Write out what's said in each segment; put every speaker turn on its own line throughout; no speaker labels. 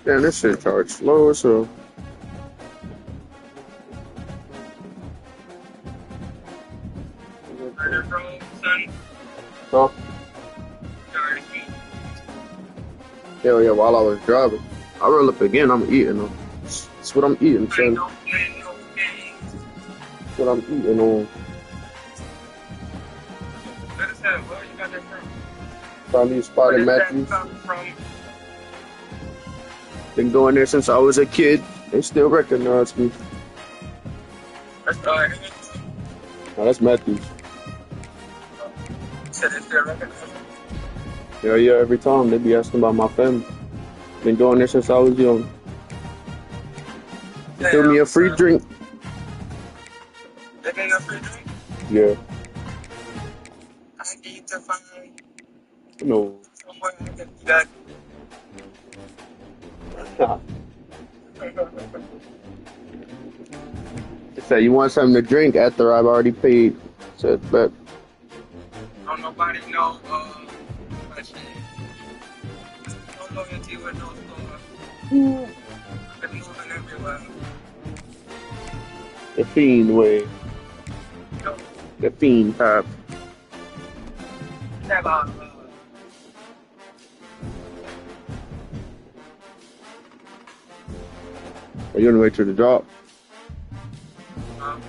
Damn, this shit charged slow as hell. Huh? Hell yeah, while I was driving. I roll up again, I'm eating them. That's what I'm eating, son. That's what I'm eating on. Chinese spot in Matthews. Been going there since I was a kid. They still recognize me. No, that's Matthews. Yeah, every time they be asking about my family. Been going there since I was young. They threw me a free drink.
They gave you a free drink?
Yeah.
I need to find
No.
somewhere I can do that.
They said, you want something to drink after I've already paid? I said, but
Don't nobody know what shit. No loyalty with no store. Been moving everywhere.
the fiend way.
No,
The fiend type.
never.
Are you on the way to the job? You on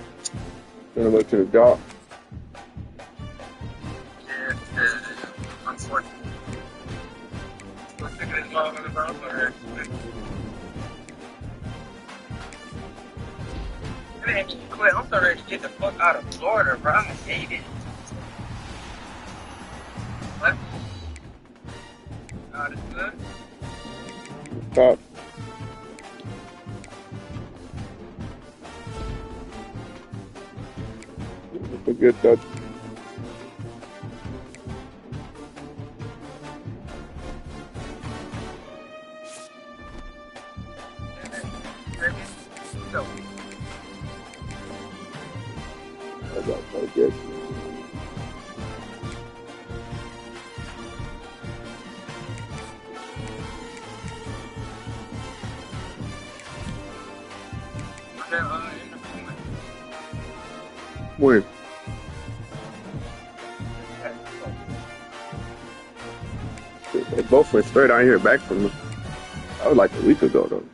the way to the job?
Yeah, unfortunately. I'm sick of this motherfucker, bro. I'm sorry. Man, quit. I'm so ready to get the fuck out of Florida, bro. I hate it. What? God, it's good.
Stop. Forget that.
No.
I got my guess. When? They both went straight. I didn't hear back from them. That was like a week ago, though.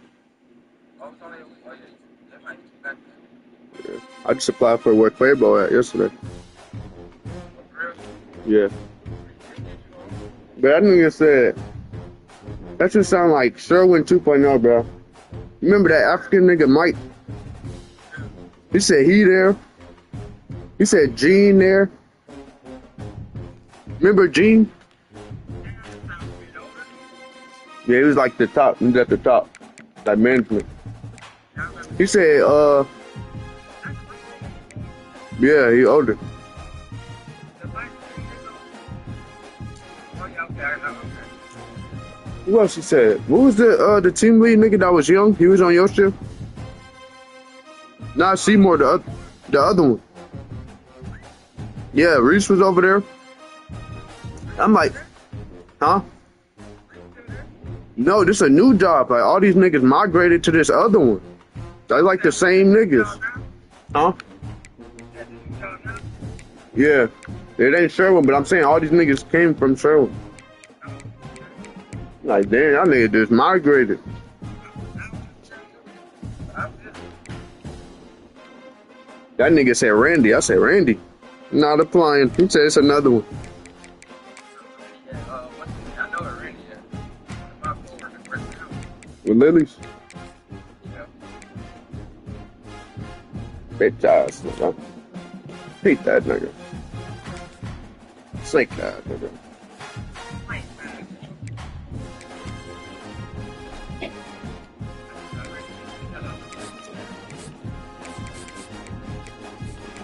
Yeah. I just applied for where Quavo at yesterday. Yeah. But that nigga said, that just sound like Sherwin 2.0, bro. Remember that African nigga Mike? He said he there. He said Gene there. Remember Gene? Yeah, he was like the top. He was at the top. Like management. He said, yeah, he older. Who else he said? What was the team lead nigga that was young? He was on your shift? Not Seymour, the other one. Yeah, Reese was over there. I'm like, huh? No, this a new job. Like all these niggas migrated to this other one. They like the same niggas. Huh? Yeah. It ain't Sherwin, but I'm saying all these niggas came from Sherwin. Like, damn, y'all niggas just migrated. That nigga said Randy. I said Randy. Not applying. He said it's another one. With Lily's. Bitch ass nigga. Hate that nigga. Snake that nigga.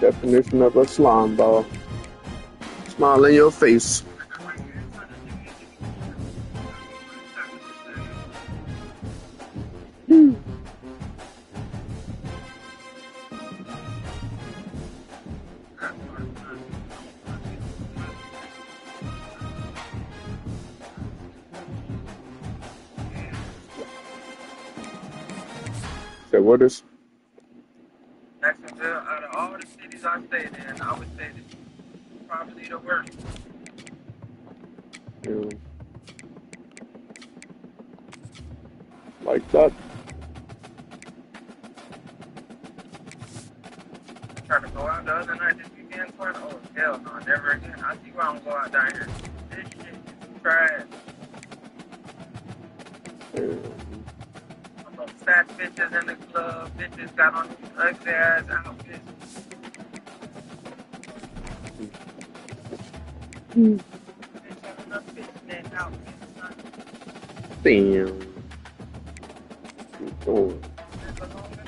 Definition of a slime ball. Smile in your face. Say what is?
Jacksonville, out of all the cities I stayed in, I would say this is probably the worst.
Yeah. Like that.
Tried to go out the other night this weekend, Corn. Oh, hell no, never again. I see why I don't go out down here. This shit is trash. Some fat bitches in the club, bitches got on these ugly ass outfits. Bitch having enough fishnet outfits, son.
Damn. Oh.
They belong in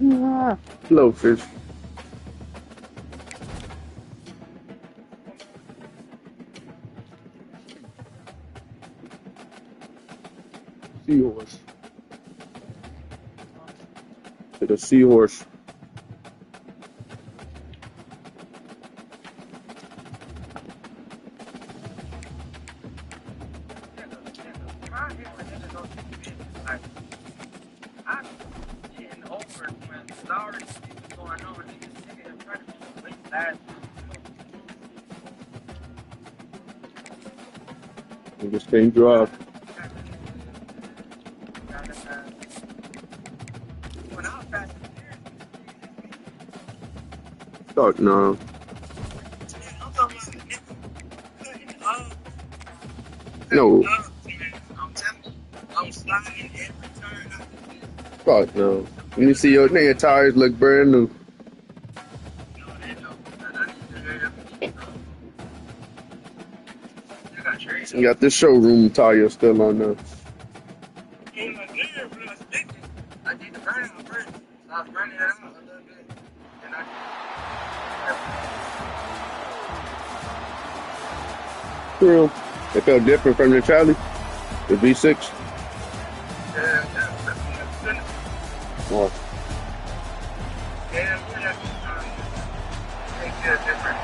the water.
Blowfish. Seahorse. It's a seahorse. You just can't drive. Fuck no. No. Fuck no. Let me see your nigga tires look brand new. You got this showroom tire still on there.
I did the burn first. So I was running it out a little bit. And
Real. It felt different from the Charlie. The V6. What?
Yeah, they feel different.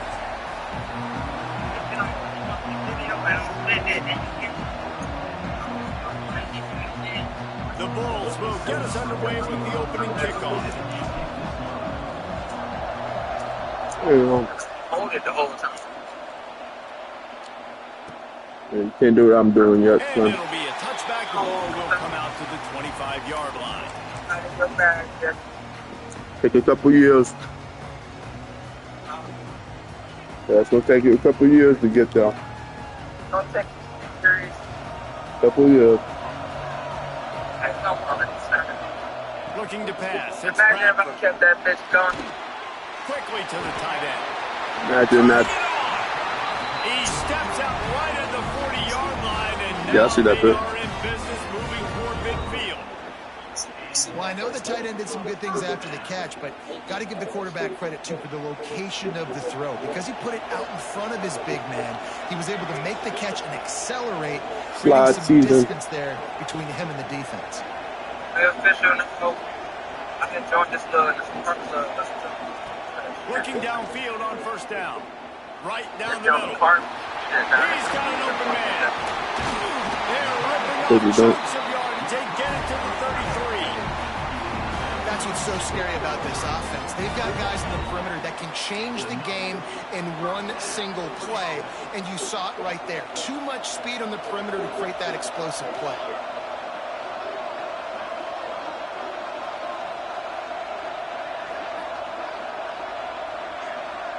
The Bulls will get us underway with the opening kickoff.
Hold it the whole time.
You can't do what I'm doing yet,
And
son.
it'll be a touchback. The ball will come out to the 25-yard line.
Take a couple years. Yeah, it's gonna take you a couple years to get there.
Don't take it serious.
Couple years.
I don't want it, sir.
Looking to pass. It's
Imagine if I
Bradford.
kept that bitch going.
Quickly to the tight end.
Imagine that.
He steps out right at the 40-yard line, and now
Yeah, I see that
they
bit.
are in business moving toward midfield.
Well, I know the tight end did some good things after the catch, but got to give the quarterback credit, too, for the location of the throw. Because he put it out in front of his big man, he was able to make the catch and accelerate,
Slide
creating some
season.
distance there between him and the defense.
The official now. I enjoyed this little
Looking downfield on first down. Right down the
Joe
middle.
Park.
He's got an open man. They're ripping
Hope you
off
don't.
chunks of yardage. They get it to the 33.
That's what's so scary about this offense. They've got guys in the perimeter that can change the game in one single play, and you saw it right there. Too much speed on the perimeter to create that explosive play.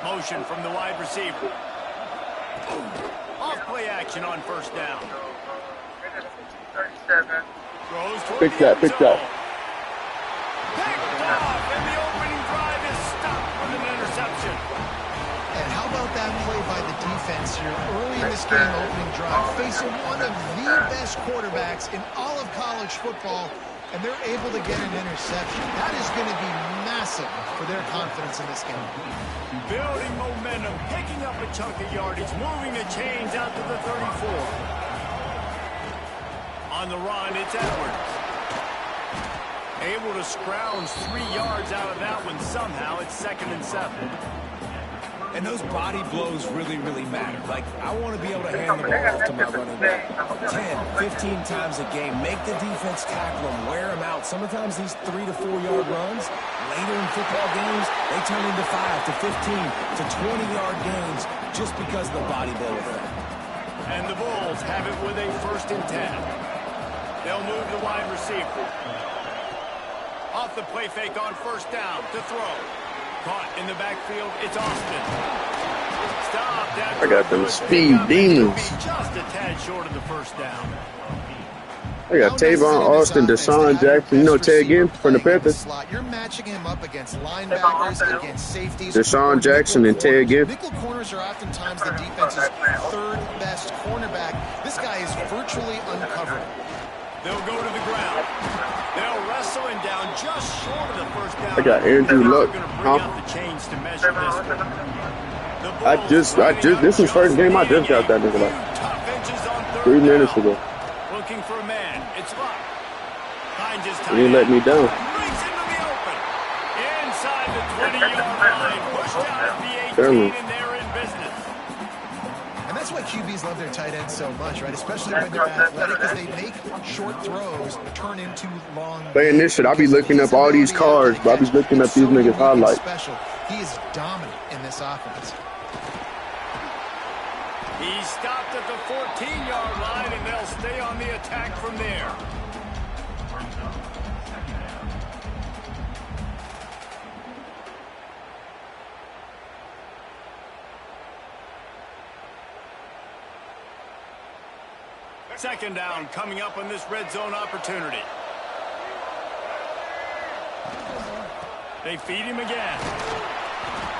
Motion from the wide receiver. Off play action on first down.
37.
Throws toward
Pick
the
that,
end
pick
zone.
that.
Picked off, and the opening drive is stopped with an interception.
And how about that play by the defense here early in this game opening drive, facing one of the best quarterbacks in all of college football, and they're able to get an interception. That is going to be massive for their confidence in this game.
Building momentum, picking up a chunk of yardage, moving the chains out to the 34. On the run, it's Edwards. Able to scrounge 3 yards out of that one somehow. It's 2nd and 7.
And those body blows really, really matter. Like, I want to be able to hand the ball off to my running back 10, 15 times a game. Make the defense tackle them, wear them out. Sometimes these 3 to 4 yard runs, later in football games, they turn into 5 to 15 to 20-yard gains just because of the body blow effect.
And the Bulls have it with a 1st and 10. They'll move the wide receiver. Off the play fake on 1st down to throw. Caught in the backfield, it's Austin. Stopped after
I got them speed demons.
just a tad short of the 1st down.
I got Tavon Austin, Deshaun Jackson, you know Ted Ginn from the Panthers.
You're matching him up against linebackers, against safeties.
Deshaun Jackson and Ted Ginn.
Nickel corners are oftentimes the defense's 3rd best cornerback. This guy is virtually uncovered.
They'll go to the ground. They'll wrestle him down just short of the 1st down.
I got Andrew Luck. This is first game I just got that nigga like 3 minutes ago.
Looking for a man. It's Luck. Finds his
He let me down.
Brings him to the open. Inside the 20-yard line. Pushed out at the 18, and they're in business.
And that's why QBs love their tight ends so much, right? Especially when they're athletic, because they make short throws turn into long.
Playing this shit, I be looking up all these cards, but I be looking up these niggas' highlights.
Special. He is dominant in this offense.
He stopped at the 14-yard line, and they'll stay on the attack from there. Second down coming up on this red zone opportunity. They feed him again.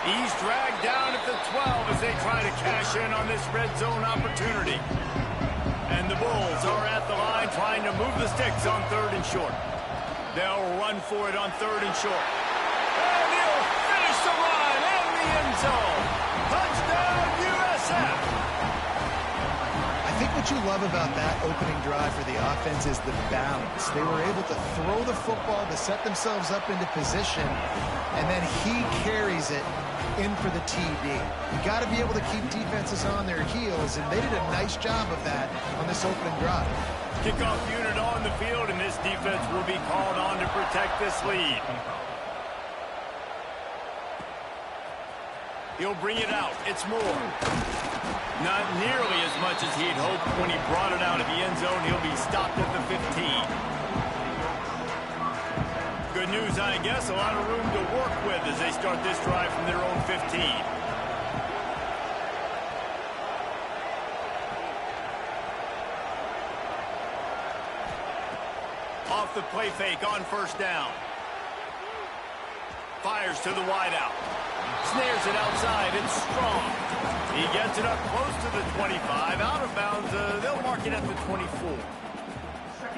He's dragged down at the 12 as they try to cash in on this red zone opportunity. And the Bulls are at the line trying to move the sticks on 3rd and short. They'll run for it on 3rd and short. And he'll finish the run in the end zone. Touchdown, USF.
I think what you love about that opening drive for the offense is the balance. They were able to throw the football to set themselves up into position, and then he carries it in for the TD. You got to be able to keep defenses on their heels, and they did a nice job of that on this opening drive.
Kickoff unit on the field, and this defense will be called on to protect this lead. He'll bring it out. It's Moore. Not nearly as much as he'd hoped when he brought it out of the end zone. He'll be stopped at the 15. Good news, I guess. A lot of room to work with as they start this drive from their own 15. Off the play fake on 1st down. Fires to the wideout. Snares it outside. It's Strong. He gets it up close to the 25. Out of bounds. They'll mark it at the 24.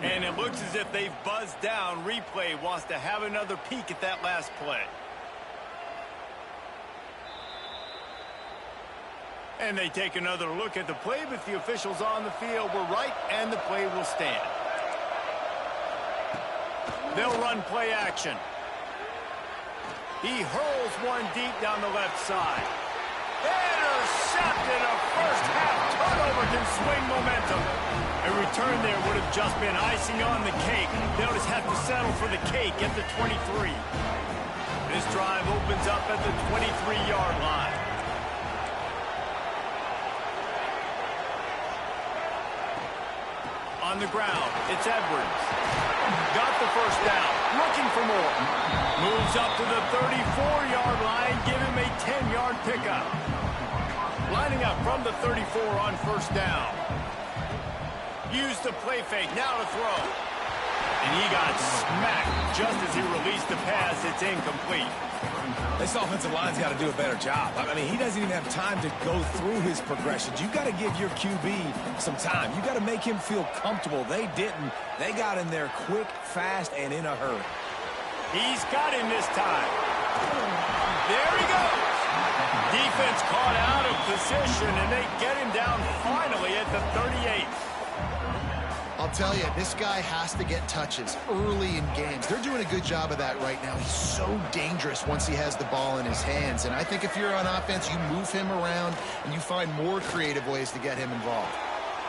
And it looks as if they've buzzed down. Replay wants to have another peek at that last play. And they take another look at the play, but the officials on the field were right, and the play will stand. They'll run play action. He hurls one deep down the left side. Intercepted. A first-half turnover can swing momentum. A return there would have just been icing on the cake. They'll just have to settle for the cake at the 23. This drive opens up at the 23-yard line. On the ground, it's Edwards. Got the 1st down. Looking for more. Moves up to the 34-yard line. Give him a 10-yard pickup. Lining up from the 34 on 1st down. Use the play fake. Now to throw. And he got smacked just as he released the pass. It's incomplete.
This offensive line's got to do a better job. I mean, he doesn't even have time to go through his progressions. You've got to give your QB some time. You've got to make him feel comfortable. They didn't. They got in there quick, fast, and in a hurry.
He's got him this time. There he goes. Defense caught out of position, and they get him down finally at the 38.
I'll tell you, this guy has to get touches early in games. They're doing a good job of that right now. He's so dangerous once he has the ball in his hands. And I think if you're on offense, you move him around and you find more creative ways to get him involved.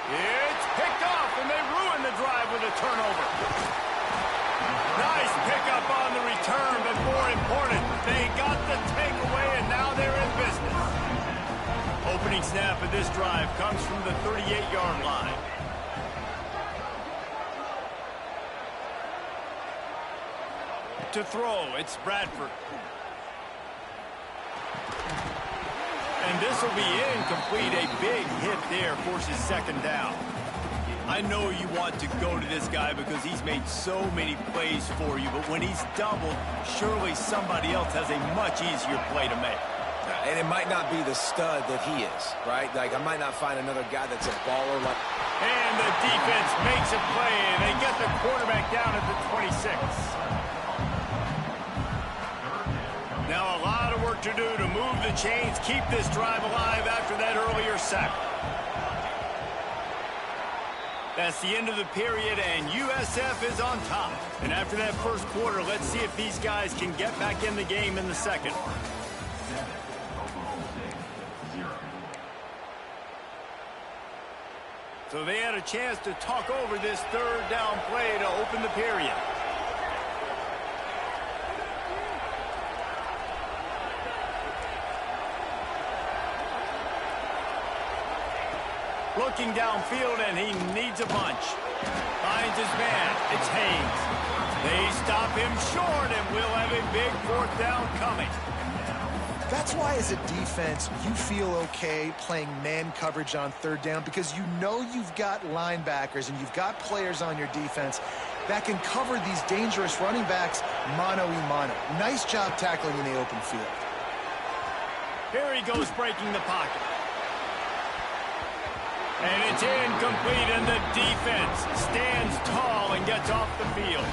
It's picked off, and they ruin the drive with a turnover. Nice pickup on the return, but more important, they got the takeaway, and now they're in business. Opening snap of this drive comes from the 38-yard line. To throw, it's Bradford. And this will be incomplete. A big hit there forces second down. I know you want to go to this guy because he's made so many plays for you, but when he's doubled, surely somebody else has a much easier play to make.
And it might not be the stud that he is, right? Like, I might not find another guy that's a baller like...
And the defense makes a play, and they get the quarterback down at the 26. Now a lot of work to do to move the chains, keep this drive alive after that earlier sack. That's the end of the period, and USF is on top. And after that first quarter, let's see if these guys can get back in the game in the second. So they had a chance to talk over this third down play to open the period. Looking downfield, and he needs a bunch. Finds his man. It's Haynes. They stop him short, and we'll have a big fourth down coming.
That's why, as a defense, you feel okay playing man coverage on third down because you know you've got linebackers and you've got players on your defense that can cover these dangerous running backs mano-a-mano. Nice job tackling in the open field.
Here he goes breaking the pocket. And it's incomplete, and the defense stands tall and gets off the field.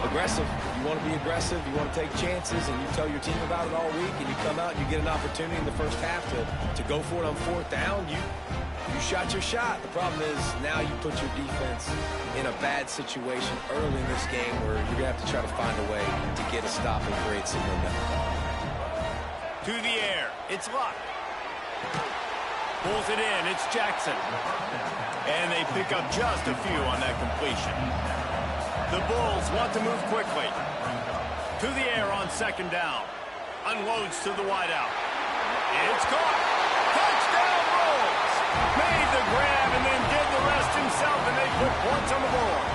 Aggressive. You want to be aggressive. You want to take chances, and you tell your team about it all week, and you come out and you get an opportunity in the first half to go for it on fourth down. You shot your shot. The problem is now you put your defense in a bad situation early in this game where you're going to have to try to find a way to get a stop and create some momentum.
To the air. It's Luck. Pulls it in. It's Jackson. And they pick up just a few on that completion. The Bulls want to move quickly. To the air on second down. Unloads to the wideout. It's caught. Touchdown Bulls. Made the grab and then did the rest himself, and they put points on the board.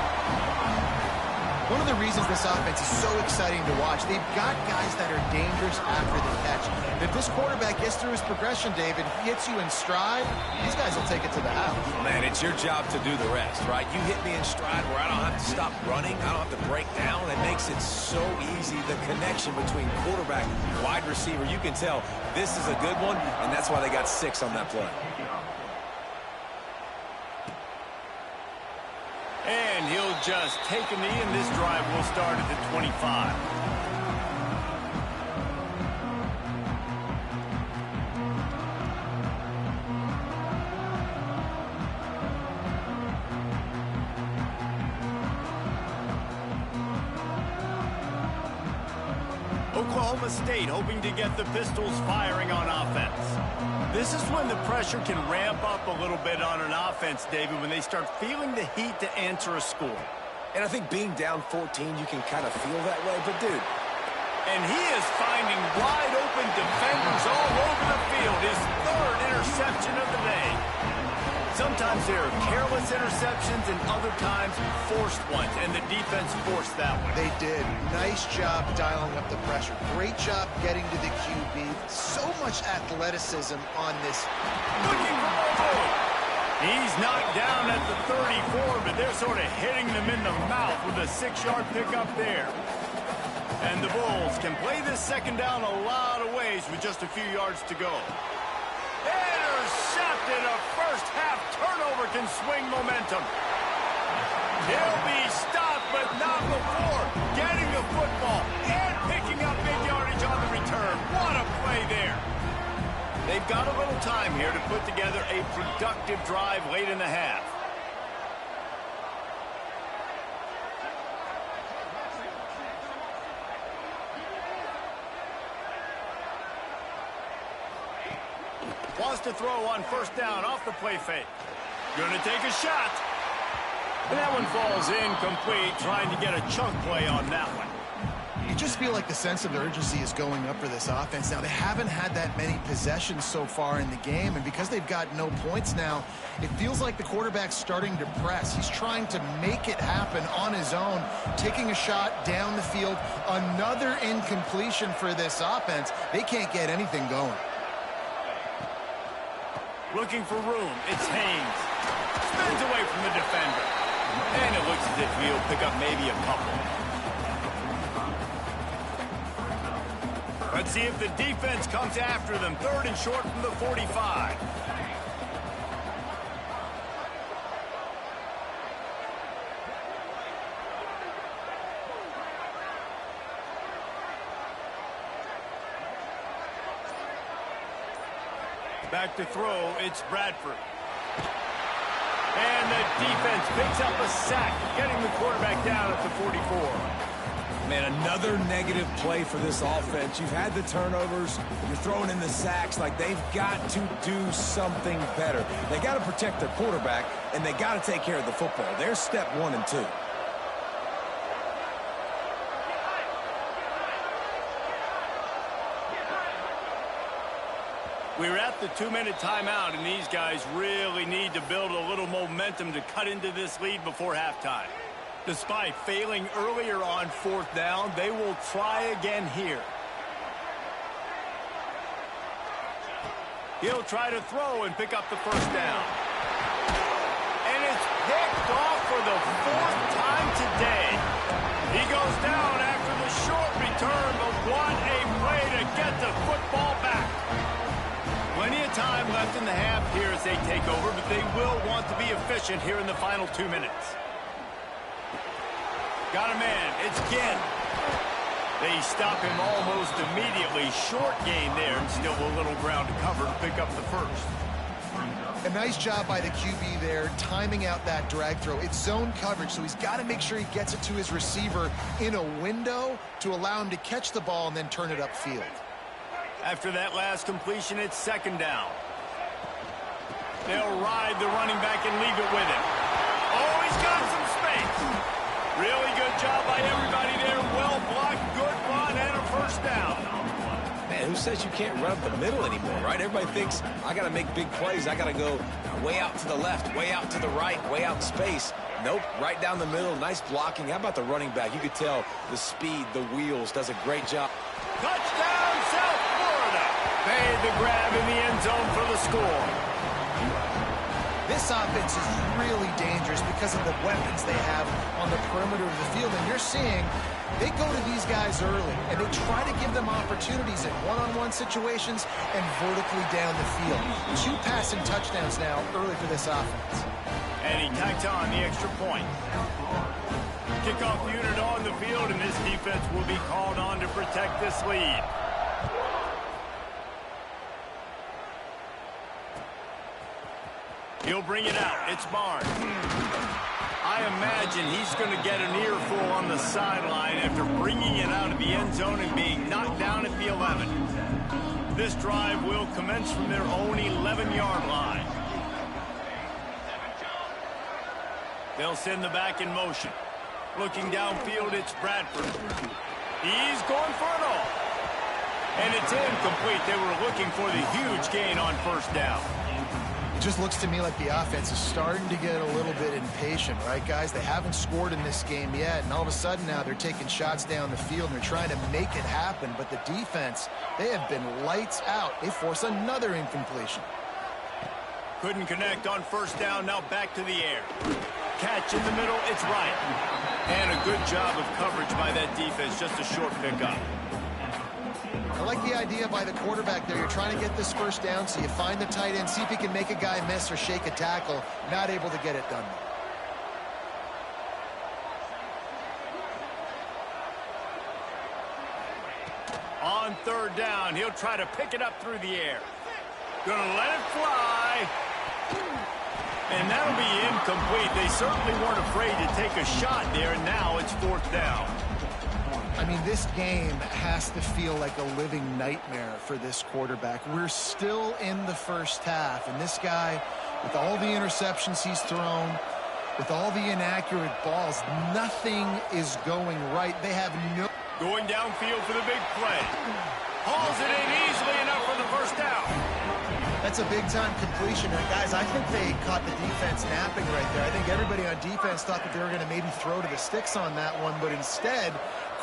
One of the reasons this offense is so exciting to watch, they've got guys that are dangerous after the catch. And if this quarterback gets through his progression, David, hits you in stride, these guys will take it to the house.
Man, it's your job to do the rest, right? You hit me in stride where I don't have to stop running. I don't have to break down. It makes it so easy. The connection between quarterback and wide receiver, you can tell this is a good one, and that's why they got 6 on that play.
And he'll just take a knee, and this drive will start at the 25. Oklahoma State hoping to get the Pistols firing on offense. This is when the pressure can ramp up a little bit on an offense, David, when they start feeling the heat to answer a score.
And I think being down 14, you can kind of feel that way. But, dude.
And he is finding wide open defenders all over the field. His 3rd interception of the day. Sometimes there are careless interceptions and other times forced ones, and the defense forced that one.
They did. Nice job dialing up the pressure. Great job getting to the QB. So much athleticism on this.
Looking for more. He's knocked down at the 34, but they're sort of hitting them in the mouth with a 6-yard pickup there. And the Bulls can play this second down a lot of ways with just a few yards to go. Intercepted. A first-half turnover can swing momentum. He'll be stopped, but not before getting the football and picking up big yardage on the return. What a play there. They've got a little time here to put together a productive drive late in the half. wants to throw on first down off the play fake. Gonna take a shot. And that one falls incomplete, trying to get a chunk play on that one.
You just feel like the sense of urgency is going up for this offense. Now, they haven't had that many possessions so far in the game, and because they've got no points now, it feels like the quarterback's starting to press. He's trying to make it happen on his own, taking a shot down the field. Another incompletion for this offense. They can't get anything going.
Looking for room. It's Haynes. Spins away from the defender. And it looks as if he'll pick up maybe a couple. Let's see if the defense comes after them. 3rd and short from the 45. Back to throw, it's Bradford. And the defense picks up a sack, getting the quarterback down at the 44.
Man, another negative play for this offense. You've had the turnovers. You're throwing in the sacks. Like, they've got to do something better. They got to protect their quarterback, and they got to take care of the football. There's step 1 and 2.
We're at the 2-minute timeout, and these guys really need to build a little momentum to cut into this lead before halftime. Despite failing earlier on 4th down, they will try again here. He'll try to throw and pick up the first down. And it's picked off for the 4th time today. He goes down after the short return, but what a play to get the football back. Plenty of time left in the half here as they take over, but they will want to be efficient here in the final 2 minutes. Got a man. It's Ginn. They stop him almost immediately. Short gain there, and still a little ground to cover to pick up the first.
A nice job by the QB there, timing out that drag throw. It's zone coverage, so he's got to make sure he gets it to his receiver in a window to allow him to catch the ball and then turn it upfield.
After that last completion, it's 2nd down. They'll ride the running back and leave it with him. Oh, he's got some space. Really good job by everybody there. Well blocked, good run, and a first down.
Man, who says you can't run up the middle anymore, right? Everybody thinks, I got to make big plays. I got to go way out to the left, way out to the right, way out in space. Nope, right down the middle. Nice blocking. How about the running back? You could tell the speed, the wheels, does a great job.
Touchdown, South Florida. Made the grab in the end zone for the score.
This offense is really dangerous because of the weapons they have on the perimeter of the field. And you're seeing they go to these guys early, and they try to give them opportunities in one-on-one situations and vertically down the field. 2 passing touchdowns now early for this offense.
And he tacks on the extra point. Kickoff unit on the field, and this defense will be called on to protect this lead. He'll bring it out. It's Barnes. I imagine he's going to get an earful on the sideline after bringing it out of the end zone and being knocked down at the 11. This drive will commence from their own 11-yard line. They'll send the back in motion. Looking downfield, it's Bradford. He's going for it all. And it's incomplete. They were looking for the huge gain on first down.
It just looks to me like the offense is starting to get a little bit impatient, right, guys? They haven't scored in this game yet, and all of a sudden now they're taking shots down the field and they're trying to make it happen. But the defense, they have been lights out. They force another incompletion.
Couldn't connect on first down. Now back to the air. Catch in the middle. It's right. And a good job of coverage by that defense. Just a short pickup.
I like the idea by the quarterback there. You're trying to get this first down, so you find the tight end, see if he can make a guy miss or shake a tackle. Not able to get it done.
On third down, he'll try to pick it up through the air. Gonna let it fly. And that'll be incomplete. They certainly weren't afraid to take a shot there, and now it's fourth down.
I mean, this game has to feel like a living nightmare for this quarterback. We're still in the first half, and this guy, with all the interceptions he's thrown, with all the inaccurate balls, nothing is going right. They have no...
Going downfield for the big play. Hauls it in easily enough for the first down.
That's a big-time completion. And guys, I think they caught the defense napping right there. I think everybody on defense thought that they were going to maybe throw to the sticks on that one, but instead,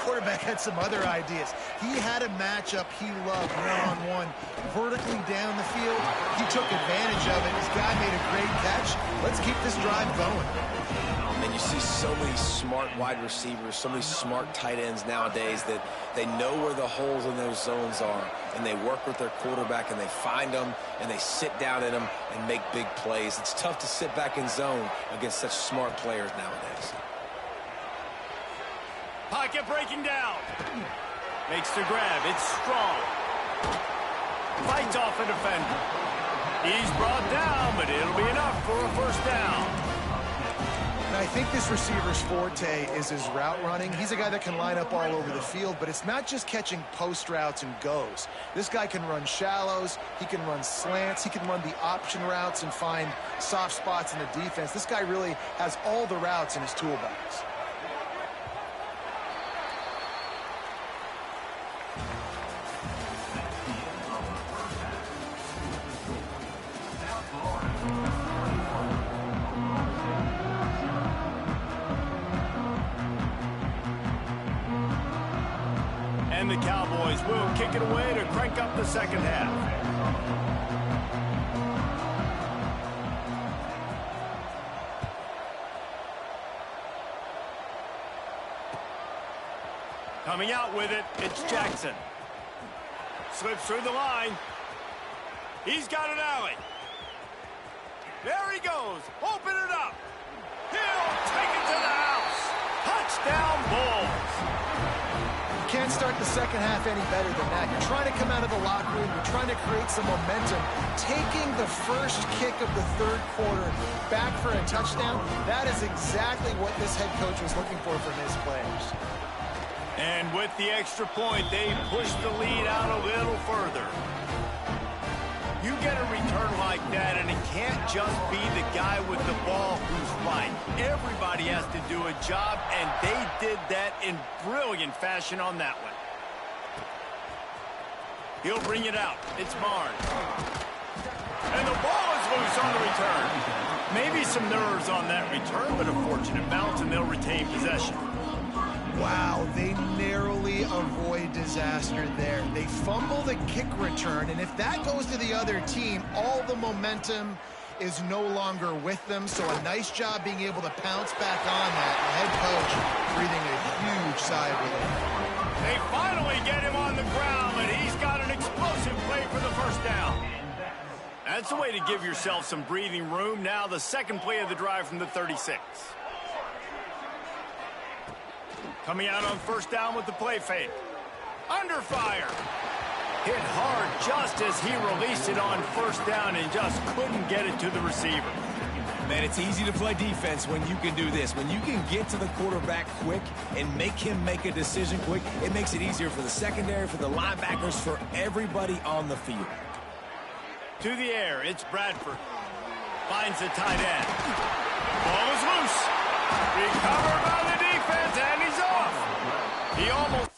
quarterback had some other ideas. He had a matchup he loved one-on-one, vertically down the field. He took advantage of it. His guy made a great catch. Let's keep this drive going.
And you see so many smart wide receivers, so many smart tight ends nowadays that they know where the holes in those zones are, and they work with their quarterback, and they find them, and they sit down in them and make big plays. It's tough to sit back in zone against such smart players nowadays.
Pocket breaking down. Makes the grab. It's strong. Fights off a defender. He's brought down, but it'll be enough for a first down.
And I think this receiver's forte is his route running. He's a guy that can line up all over the field, but it's not just catching post routes and goes. This guy can run shallows, he can run slants, he can run the option routes and find soft spots in the defense. This guy really has all the routes in his toolbox.
And the Cowboys will kick it away to crank up the second half. Coming out with it, it's Jackson. Slips through the line. He's got an alley. There he goes. Open it up. He'll take it to the house. Touchdown, Bulls.
Can't start the second half any better than that. You're trying to come out of the locker room. You're trying to create some momentum. Taking the first kick of the third quarter back for a touchdown, that is exactly what this head coach was looking for from his players.
And with the extra point, they push the lead out a little further. You get a return like that, and it can't just be the guy with the ball who's right. Everybody has to do a job, and they did that in brilliant fashion on that one. He'll bring it out. It's Barnes. And the ball is loose on the return. Maybe some nerves on that return, but a fortunate bounce, and they'll retain possession.
Wow, they narrowly avoid disaster there. They fumble the kick return, and if that goes to the other team, all the momentum is no longer with them. So a nice job being able to pounce back on that. The head coach breathing a huge sigh of relief.
They finally get him on the ground, but he's got an explosive play for the first down. That's the way to give yourself some breathing room. Now the second play of the drive from the 36. Coming out on first down with the play fake. Under fire. Hit hard just as he released it on first down and just couldn't get it to the receiver.
Man, it's easy to play defense when you can do this. When you can get to the quarterback quick and make him make a decision quick, it makes it easier for the secondary, for the linebackers, for everybody on the field.
To the air, it's Bradford. Finds the tight end. Ball is loose. Recovered by the defense, and he's off. He almost...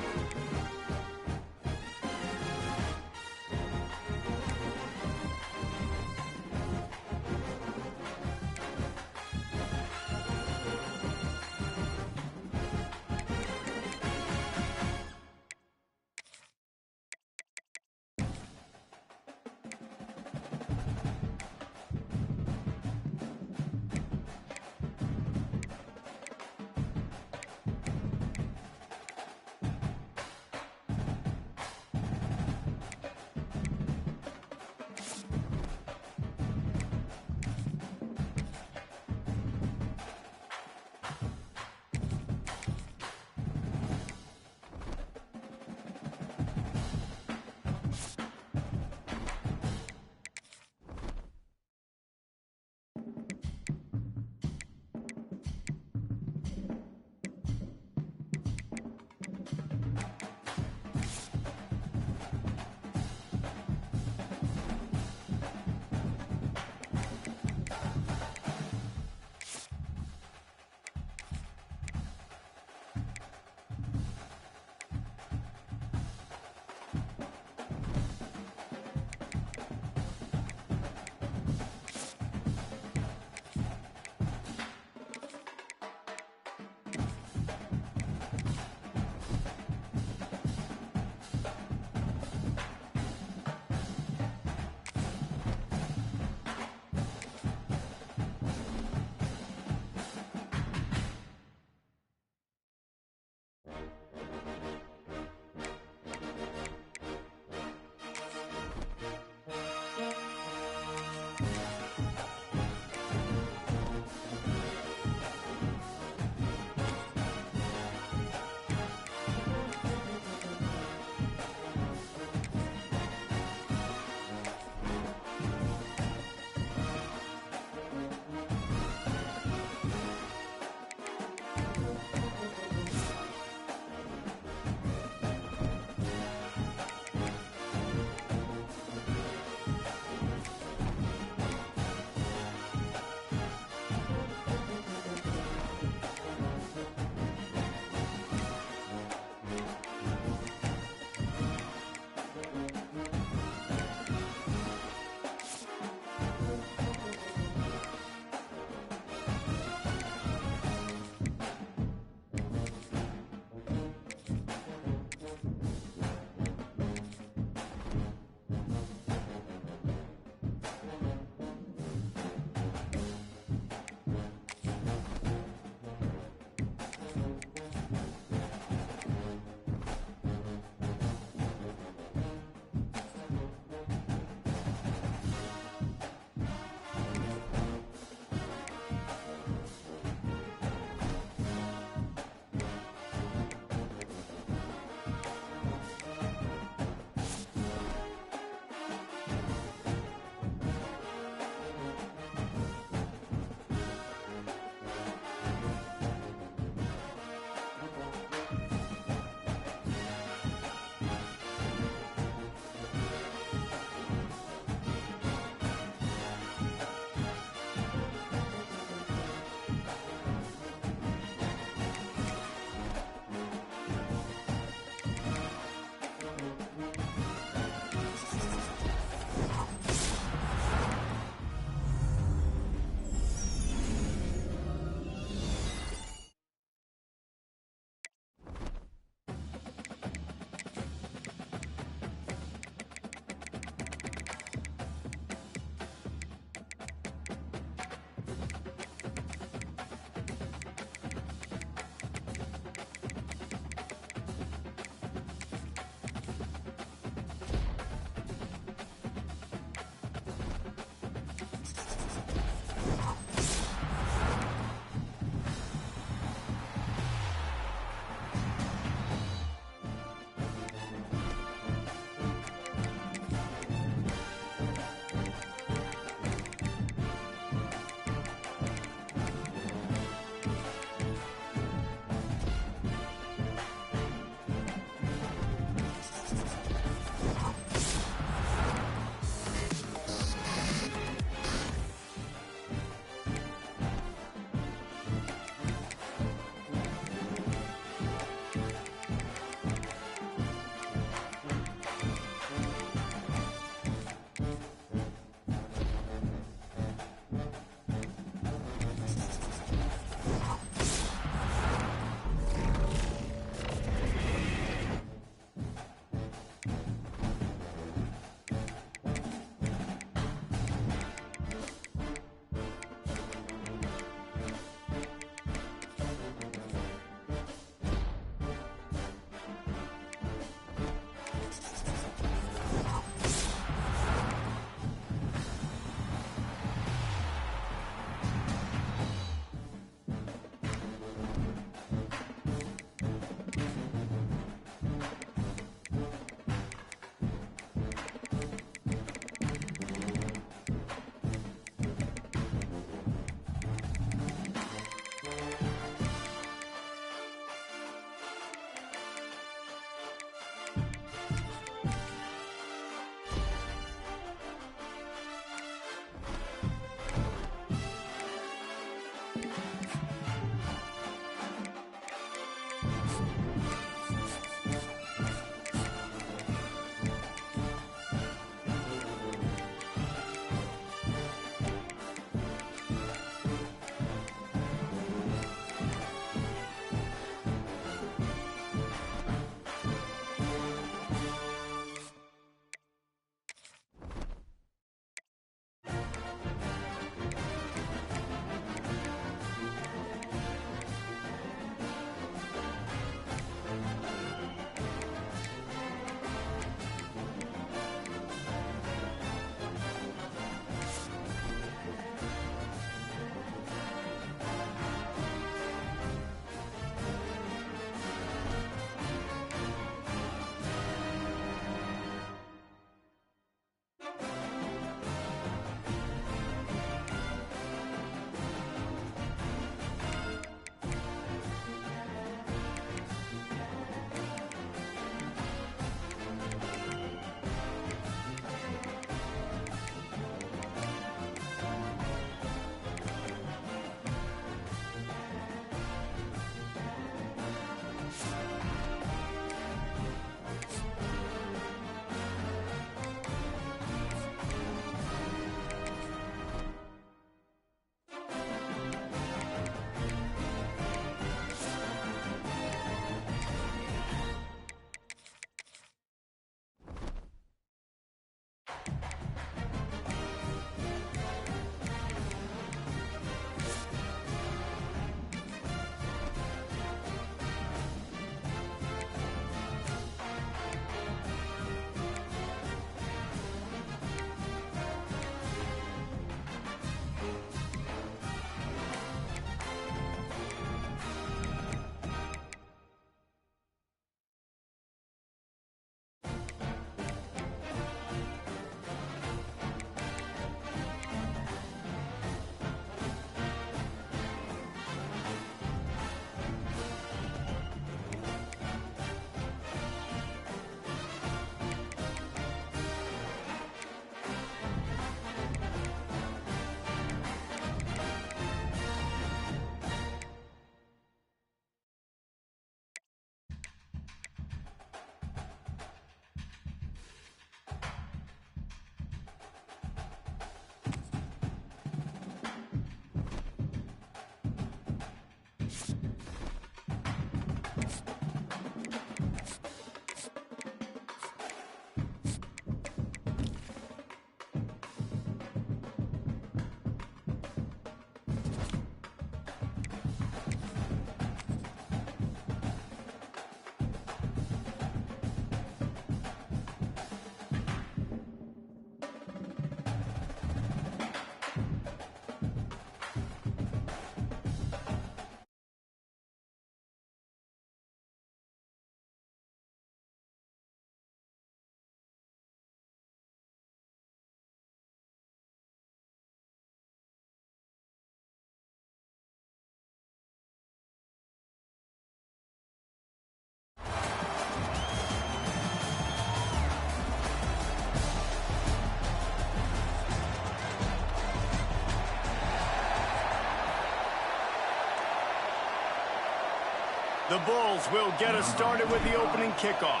The Bulls will get us started with the opening kickoff.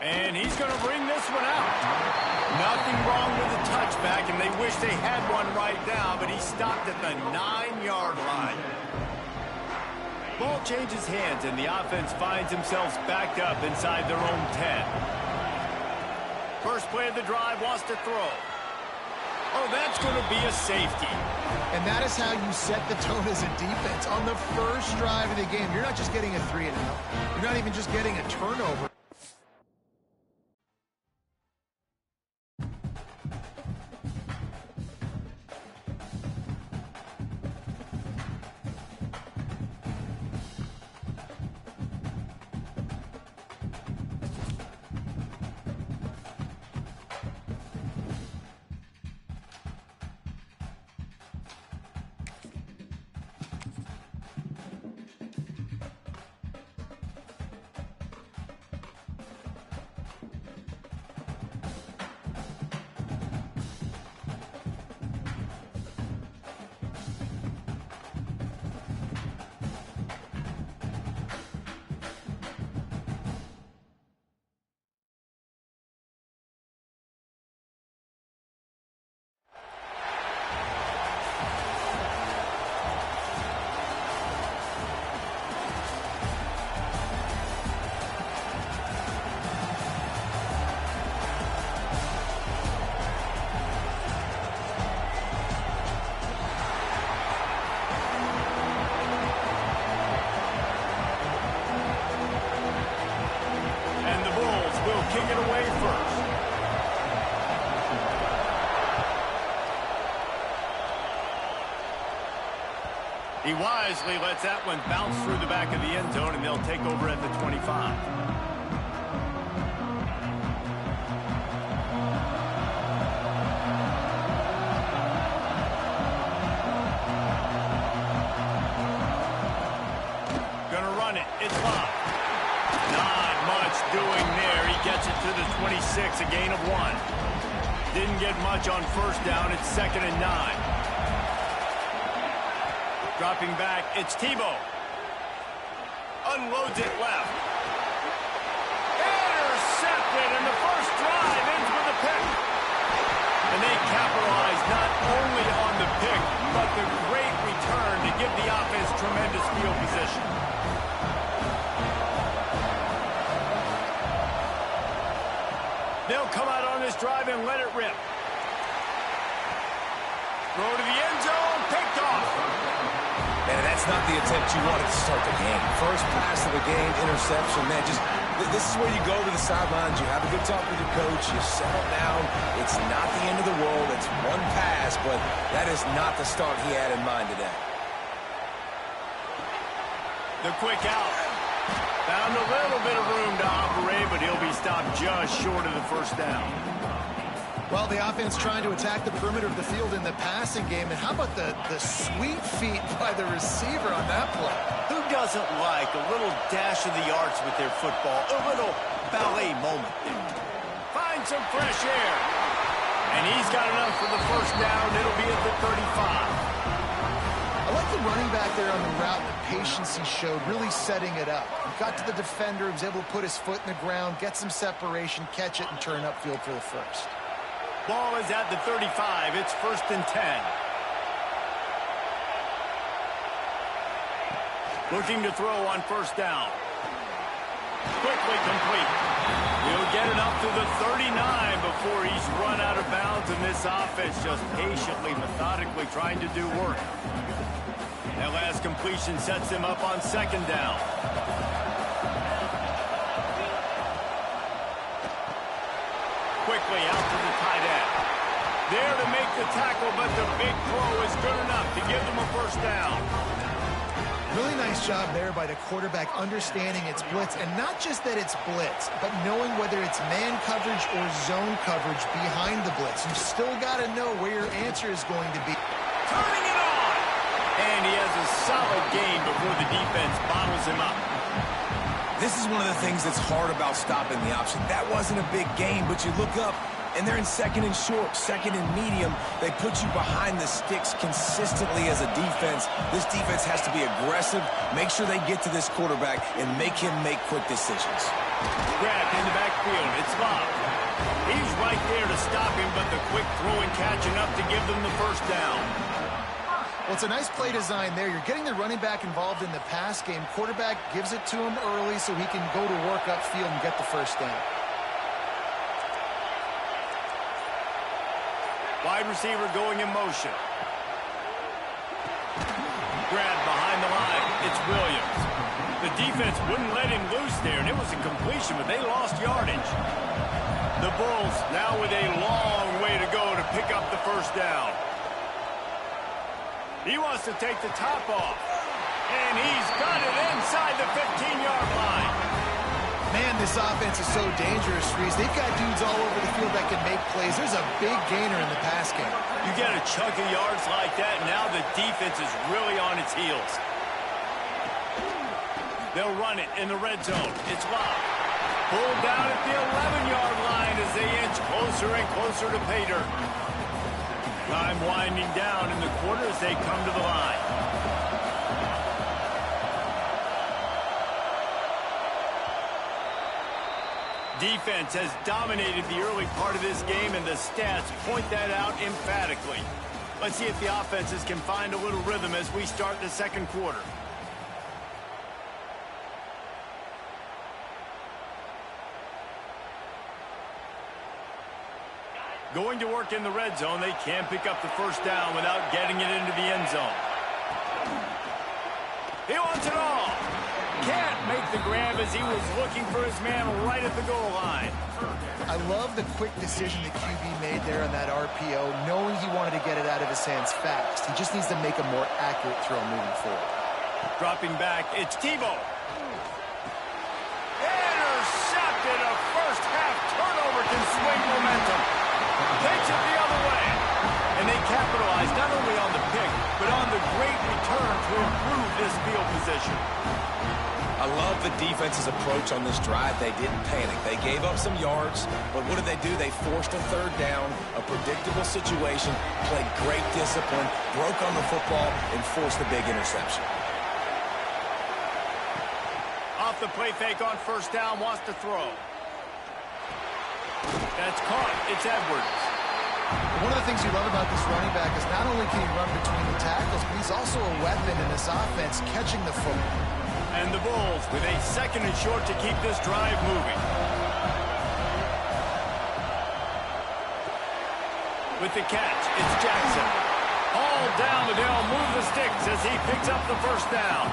And he's going to bring this one out. Nothing wrong with the touchback, and they wish they had one right now, but he stopped at the 9-yard line. Ball changes hands, and the offense finds themselves backed up inside their own 10. First play of the drive, wants to throw. Oh, that's going to be a safety.
And that is how you set the tone as a defense. On the first drive of the game, you're not just getting a 3-and-out. You're not even just getting a turnover.
Kick it away first. He wisely lets that one bounce through the back of the end zone, and they'll take over at the 25. Gonna run it. It's Love. Not much doing there. He gets it to the 26, a gain of 1. Didn't get much on first down. It's 2nd and 9. Dropping back, it's Tebow. Unloads it left. Intercepted, and the first drive ends with a pick. And they capitalize not only on the pick, but the great return to give the offense tremendous field position. They'll come out on this drive and let it rip. Throw to the end zone, picked off.
And that's not the attempt you wanted to start the game. First pass of the game, interception. Man, this is where you go to the sidelines. You have a good talk with your coach. You settle down. It's not the end of the world. It's one pass, but that is not the start he had in mind today.
The quick out. Found a little bit of room to operate, but he'll be stopped just short of the first down.
Well, the offense trying to attack the perimeter of the field in the passing game. And how about the sweet feet by the receiver on that play?
Who doesn't like a little dash of the arts with their football? A little ballet moment there. Find some fresh air. And he's got enough for the first down. It'll be at the 35.
I like the running back there on the route, the patience he showed, really setting it up. He got to the defender, he was able to put his foot in the ground, get some separation, catch it, and turn upfield for the first.
Ball is at the 35. It's 1st and 10. Looking to throw on first down. Quickly complete. He'll get it up to the 39 before he's run out of bounds, and this offense just patiently, methodically trying to do work. That last completion sets him up on 2nd down. Quickly out to the tight end. There to make the tackle, but the big throw is good enough to give them a first down.
Really nice job there by the quarterback understanding it's blitz, and not just that it's blitz, but knowing whether it's man coverage or zone coverage behind the blitz. You've still got to know where your answer is going to be.
Turning it on! And he has a solid gain before the defense bottles him up.
This is one of the things that's hard about stopping the option. That wasn't a big gain, but you look up, and they're in second and short, second and medium. They put you behind the sticks consistently as a defense. This defense has to be aggressive, make sure they get to this quarterback, and make him make quick decisions.
Grabbed in the backfield. It's Love. He's right there to stop him, but the quick throw and catch enough to give them the first down.
Well, it's a nice play design there. You're getting the running back involved in the pass game. Quarterback gives it to him early so he can go to work upfield and get the first down.
Wide receiver going in motion. Grabbed behind the line. It's Williams. The defense wouldn't let him loose there, and it was a completion, but they lost yardage. The Bulls now with a long way to go to pick up the first down. He wants to take the top off, and he's got it inside the 15-yard line.
Man, this offense is so dangerous, Reese. They've got dudes all over the field that can make plays. There's a big gainer in the pass game.
You get a chunk of yards like that, and now the defense is really on its heels. They'll run it in the red zone. It's Love. Pulled down at the 11-yard line as they inch closer and closer to pay dirt. Time winding down in the quarter as they come to the line. Defense has dominated the early part of this game, and the stats point that out emphatically. Let's see if the offenses can find a little rhythm as we start the second quarter. Going to work in the red zone, they can't pick up the first down without getting it into the end zone. He wants it all. Can't make the grab as he was looking for his man right at the goal line.
I love the quick decision the QB made there on that RPO, knowing he wanted to get it out of his hands fast. He just needs to make a more accurate throw moving forward.
Dropping back, it's Tebow. Intercepted. A first-half turnover can swing momentum. Takes it the other way. And they capitalize not only on the pick, but on the great return to improve this field position.
I love the defense's approach on this drive. They didn't panic. They gave up some yards, but what did they do? They forced a third down, a predictable situation, played great discipline, broke on the football, and forced the big interception.
Off the play fake on first down, wants to throw. That's caught. It's Edwards.
One of the things you love about this running back is not only can he run between the tackles, but he's also a weapon in this offense, catching the football.
And the Bulls with a second and short to keep this drive moving. With the catch, it's Jackson. Hauled down, but they'll move the sticks as he picks up the first down.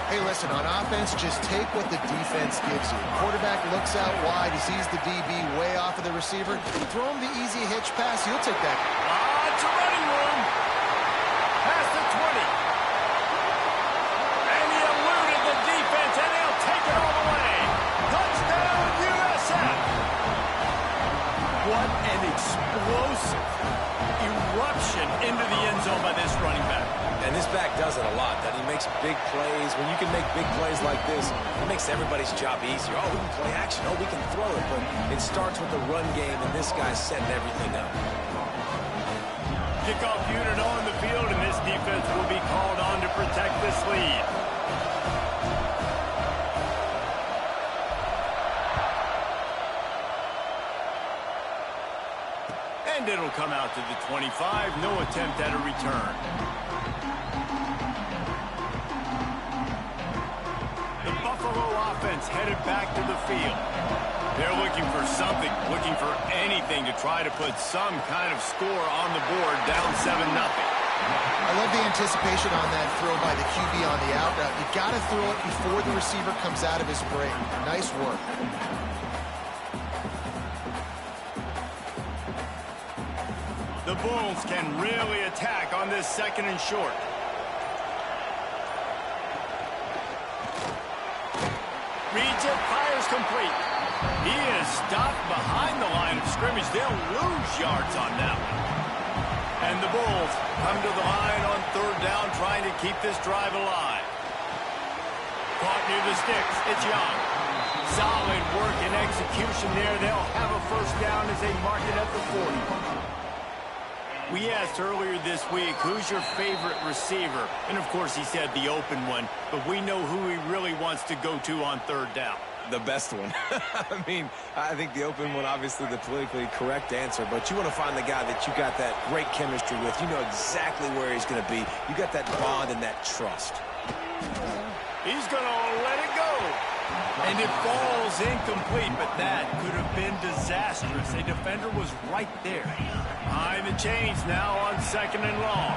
Hey, listen, on offense, just take what the defense gives you. Quarterback looks out wide. He sees the DB way off of the receiver. Throw him the easy hitch pass. He'll take that.
It's a running room. Past the 20. And he eluded the defense, and he'll take it all the way. Touchdown, USF. What an explosive eruption into the end zone by this running back.
And this back does it a lot. That he makes big plays. When you can make big plays like this, it makes everybody's job easier. Oh, we can play action. Oh, we can throw it. But it starts with the run game, and this guy's setting everything up.
Kickoff unit on the field, and this defense will be called on to protect this lead. And it'll come out to the 25. No attempt at a return. The Buffalo offense headed back to the field. They're looking for something, looking for anything to try to put some kind of score on the board, down 7-0.
I love the anticipation on that throw by the QB on the out route. You got to throw it before the receiver comes out of his break. Nice work.
The Bulls can really attack on this second and short. Reads it, fires complete. He is stopped behind the line of scrimmage. They'll lose yards on that one. And the Bulls come to the line on third down, trying to keep this drive alive. Caught near the sticks. It's Young. Solid work and execution there. They'll have a first down as they mark it at the 40. We asked earlier this week, who's your favorite receiver? And, of course, he said the open one, but we know who he really wants to go to on third down.
The best one. I mean, I think the open one, obviously the politically correct answer, but you want to find the guy that you got that great chemistry with. You know exactly where he's going to be. You got that bond and that trust.
He's going to let it go. And it falls incomplete, but that could have been disastrous. A defender was right there. Behind the chains now on 2nd and long.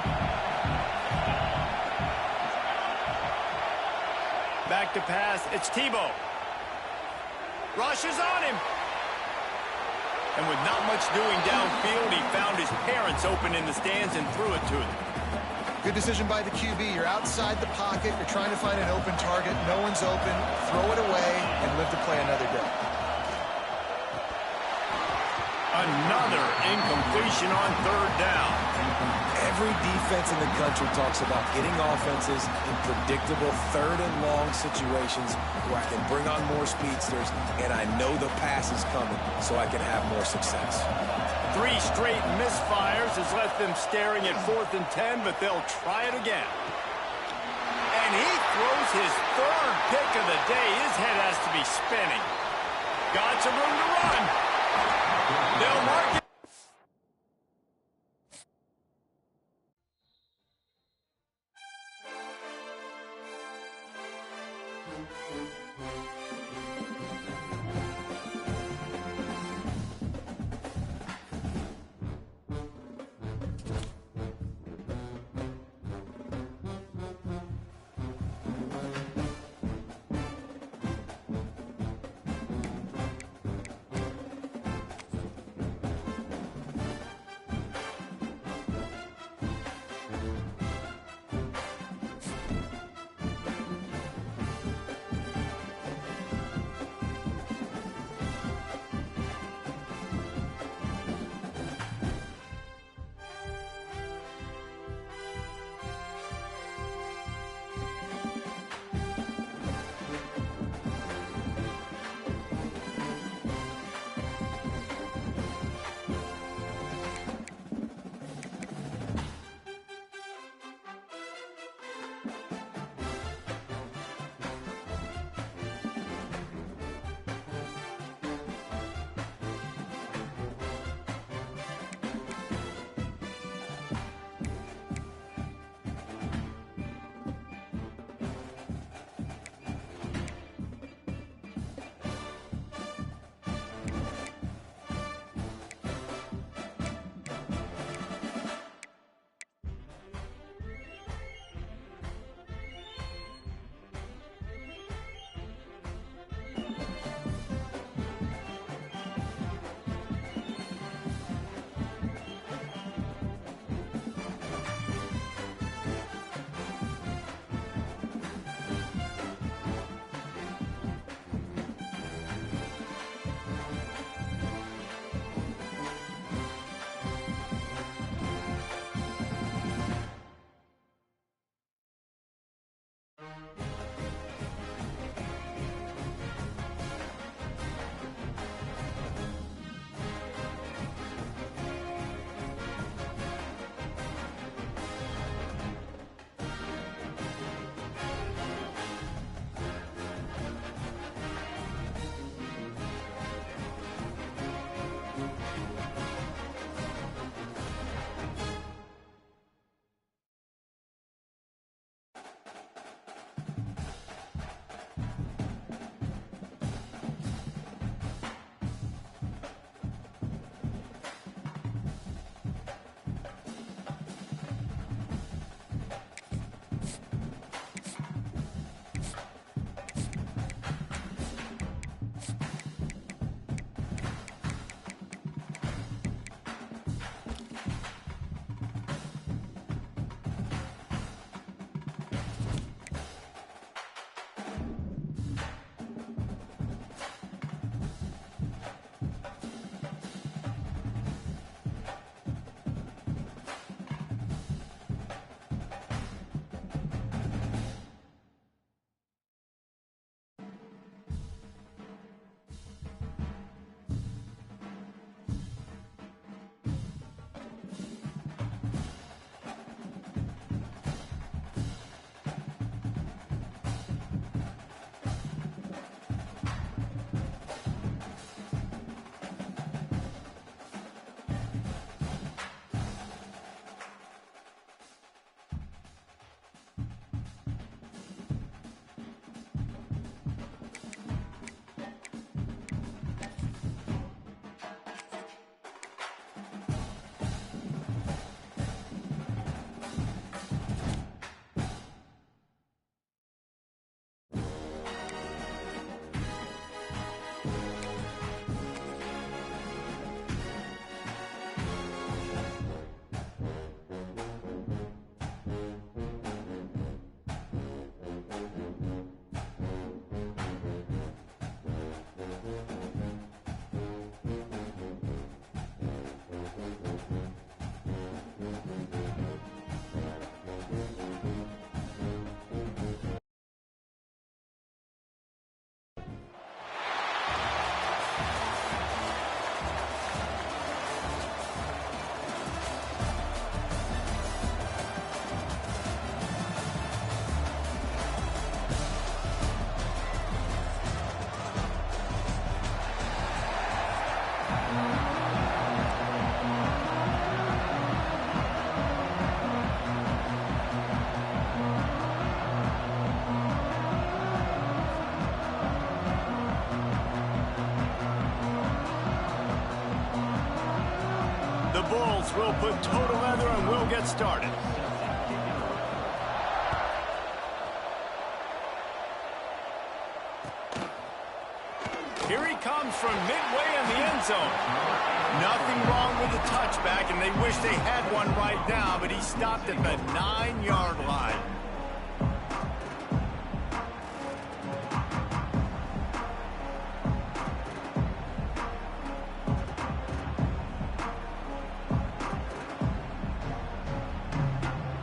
Back to pass. It's Tebow. Rushes on him. And with not much doing downfield, he found his parents open in the stands and threw it to them.
Good decision by the QB. You're outside the pocket. You're trying to find an open target. No one's open. Throw it away and live to play another day.
Another incompletion on third down.
Every defense in the country talks about getting offenses in predictable third and long situations where I can bring on more speedsters and I know the pass is coming so I can have more success.
3 straight misfires has left them staring at 4th and 10, but they'll try it again. And he throws his 3rd pick of the day. His head has to be spinning. Got some room to run. They'll mark it. Bulls will put total leather and we'll get started. Here he comes from midway in the end zone. Nothing wrong with the touchback, and they wish they had one right now, but he stopped at the 9-yard line.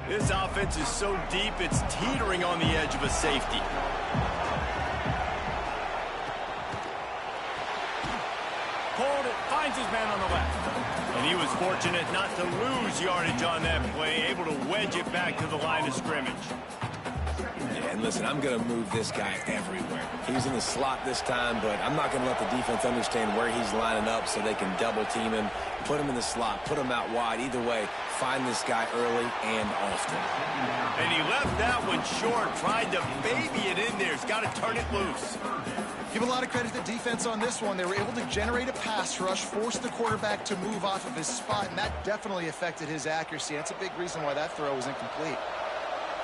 This offense is so deep, it's teetering on the edge of a safety. Pulled it, finds his man on the left. And he was fortunate not to lose yardage on that play, able to wedge it back to the line of scrimmage.
Yeah, and listen, I'm going to move this guy everywhere. He's in the slot this time, but I'm not going to let the defense understand where he's lining up so they can double team him, put him in the slot, put him out wide. Either way, find this guy early and often.
And he left that one short, tried to baby it in there. He's got to turn it loose.
Give a lot of credit to the defense on this one. They were able to generate a pass rush, force the quarterback to move off of his spot, and that definitely affected his accuracy. That's a big reason why that throw was incomplete.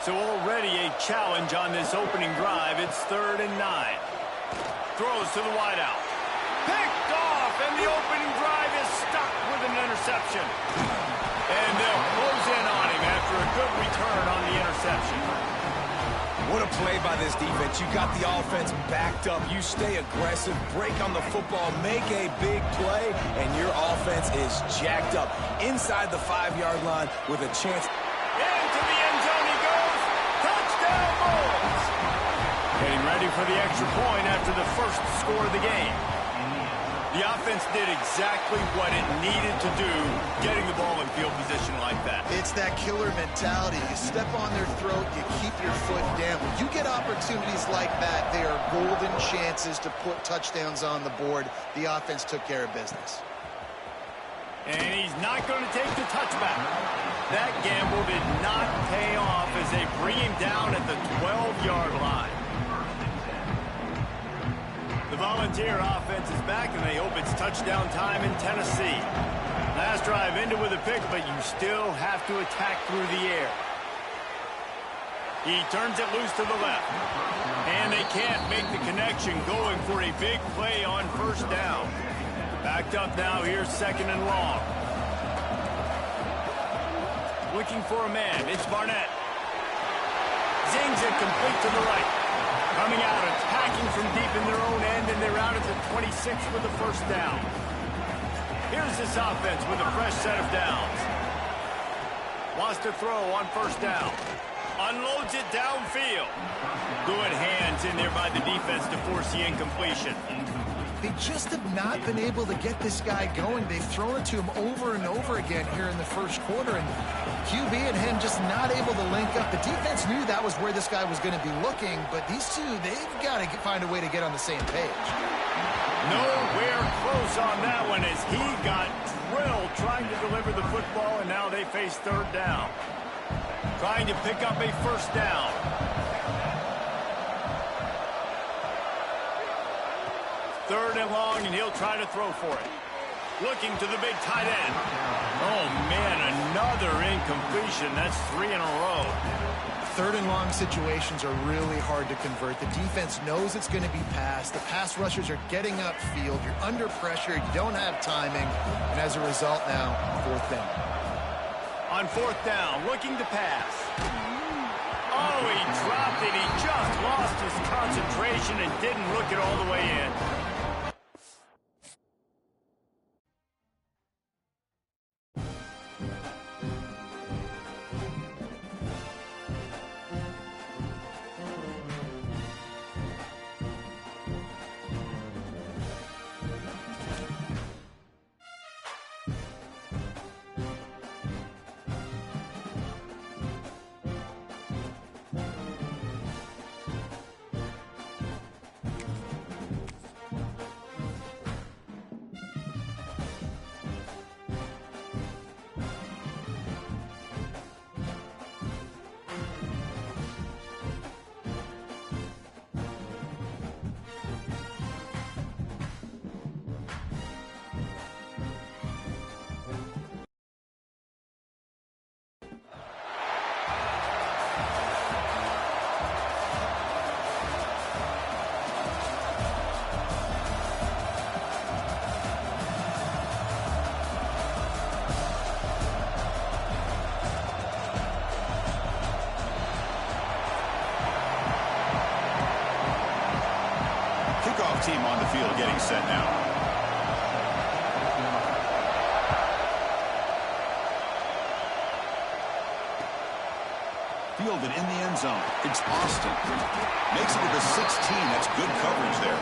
So already a challenge on this opening drive. It's 3rd and 9. Throws to the wideout. Picked off, and the opening drive is stuck with an interception. And they'll close in on him after a good return on the interception.
What a play by this defense. You got the offense backed up. You stay aggressive, break on the football, make a big play, and your offense is jacked up inside the 5-yard line with a chance.
Into the end zone he goes. Touchdown, Bulls. Getting ready for the extra point after the first score of the game. The offense did exactly what it needed to do, getting the ball in field position like that.
It's that killer mentality. You step on their throat, you keep your foot down. When you get opportunities like that, they are golden chances to put touchdowns on the board. The offense took care of business.
And he's not going to take the touchback. That gamble did not pay off as they bring him down at the 12-yard line. The Volunteer offense is back, and they hope it's touchdown time in Tennessee. Last drive ended with a pick, but you still have to attack through the air. He turns it loose to the left. And they can't make the connection, going for a big play on 1st down. Backed up now, here's 2nd and long. Looking for a man, it's Barnett. Zings it complete to the right. Coming out, attacking from deep in their own end, and they're out at the 26 with the 1st down. Here's this offense with a fresh set of downs. Wants to throw on 1st down. Unloads it downfield. Good hands in there by the defense to force the incompletion.
They just have not been able to get this guy going. They've thrown it to him over and over again here in the 1st quarter, and QB and him just not able to link up. The defense knew that was where this guy was going to be looking, but these two, they've got to find a way to get on the same page.
Nowhere close on that one as he got drilled trying to deliver the football, and now they face 3rd down. Trying to pick up a 1st down. Third and long, and he'll try to throw for it. Looking to the big tight end. Oh, man, another incompletion. That's 3 in a row.
3rd and long situations are really hard to convert. The defense knows it's going to be passed. The pass rushers are getting upfield. You're under pressure. You don't have timing. And as a result now, 4th down.
On 4th down, looking to pass. Oh, he dropped it. He just lost his concentration and didn't look it all the way in. team on the field getting set now. Fielded in the end zone. It's Austin. Makes it to the 16. That's good coverage there.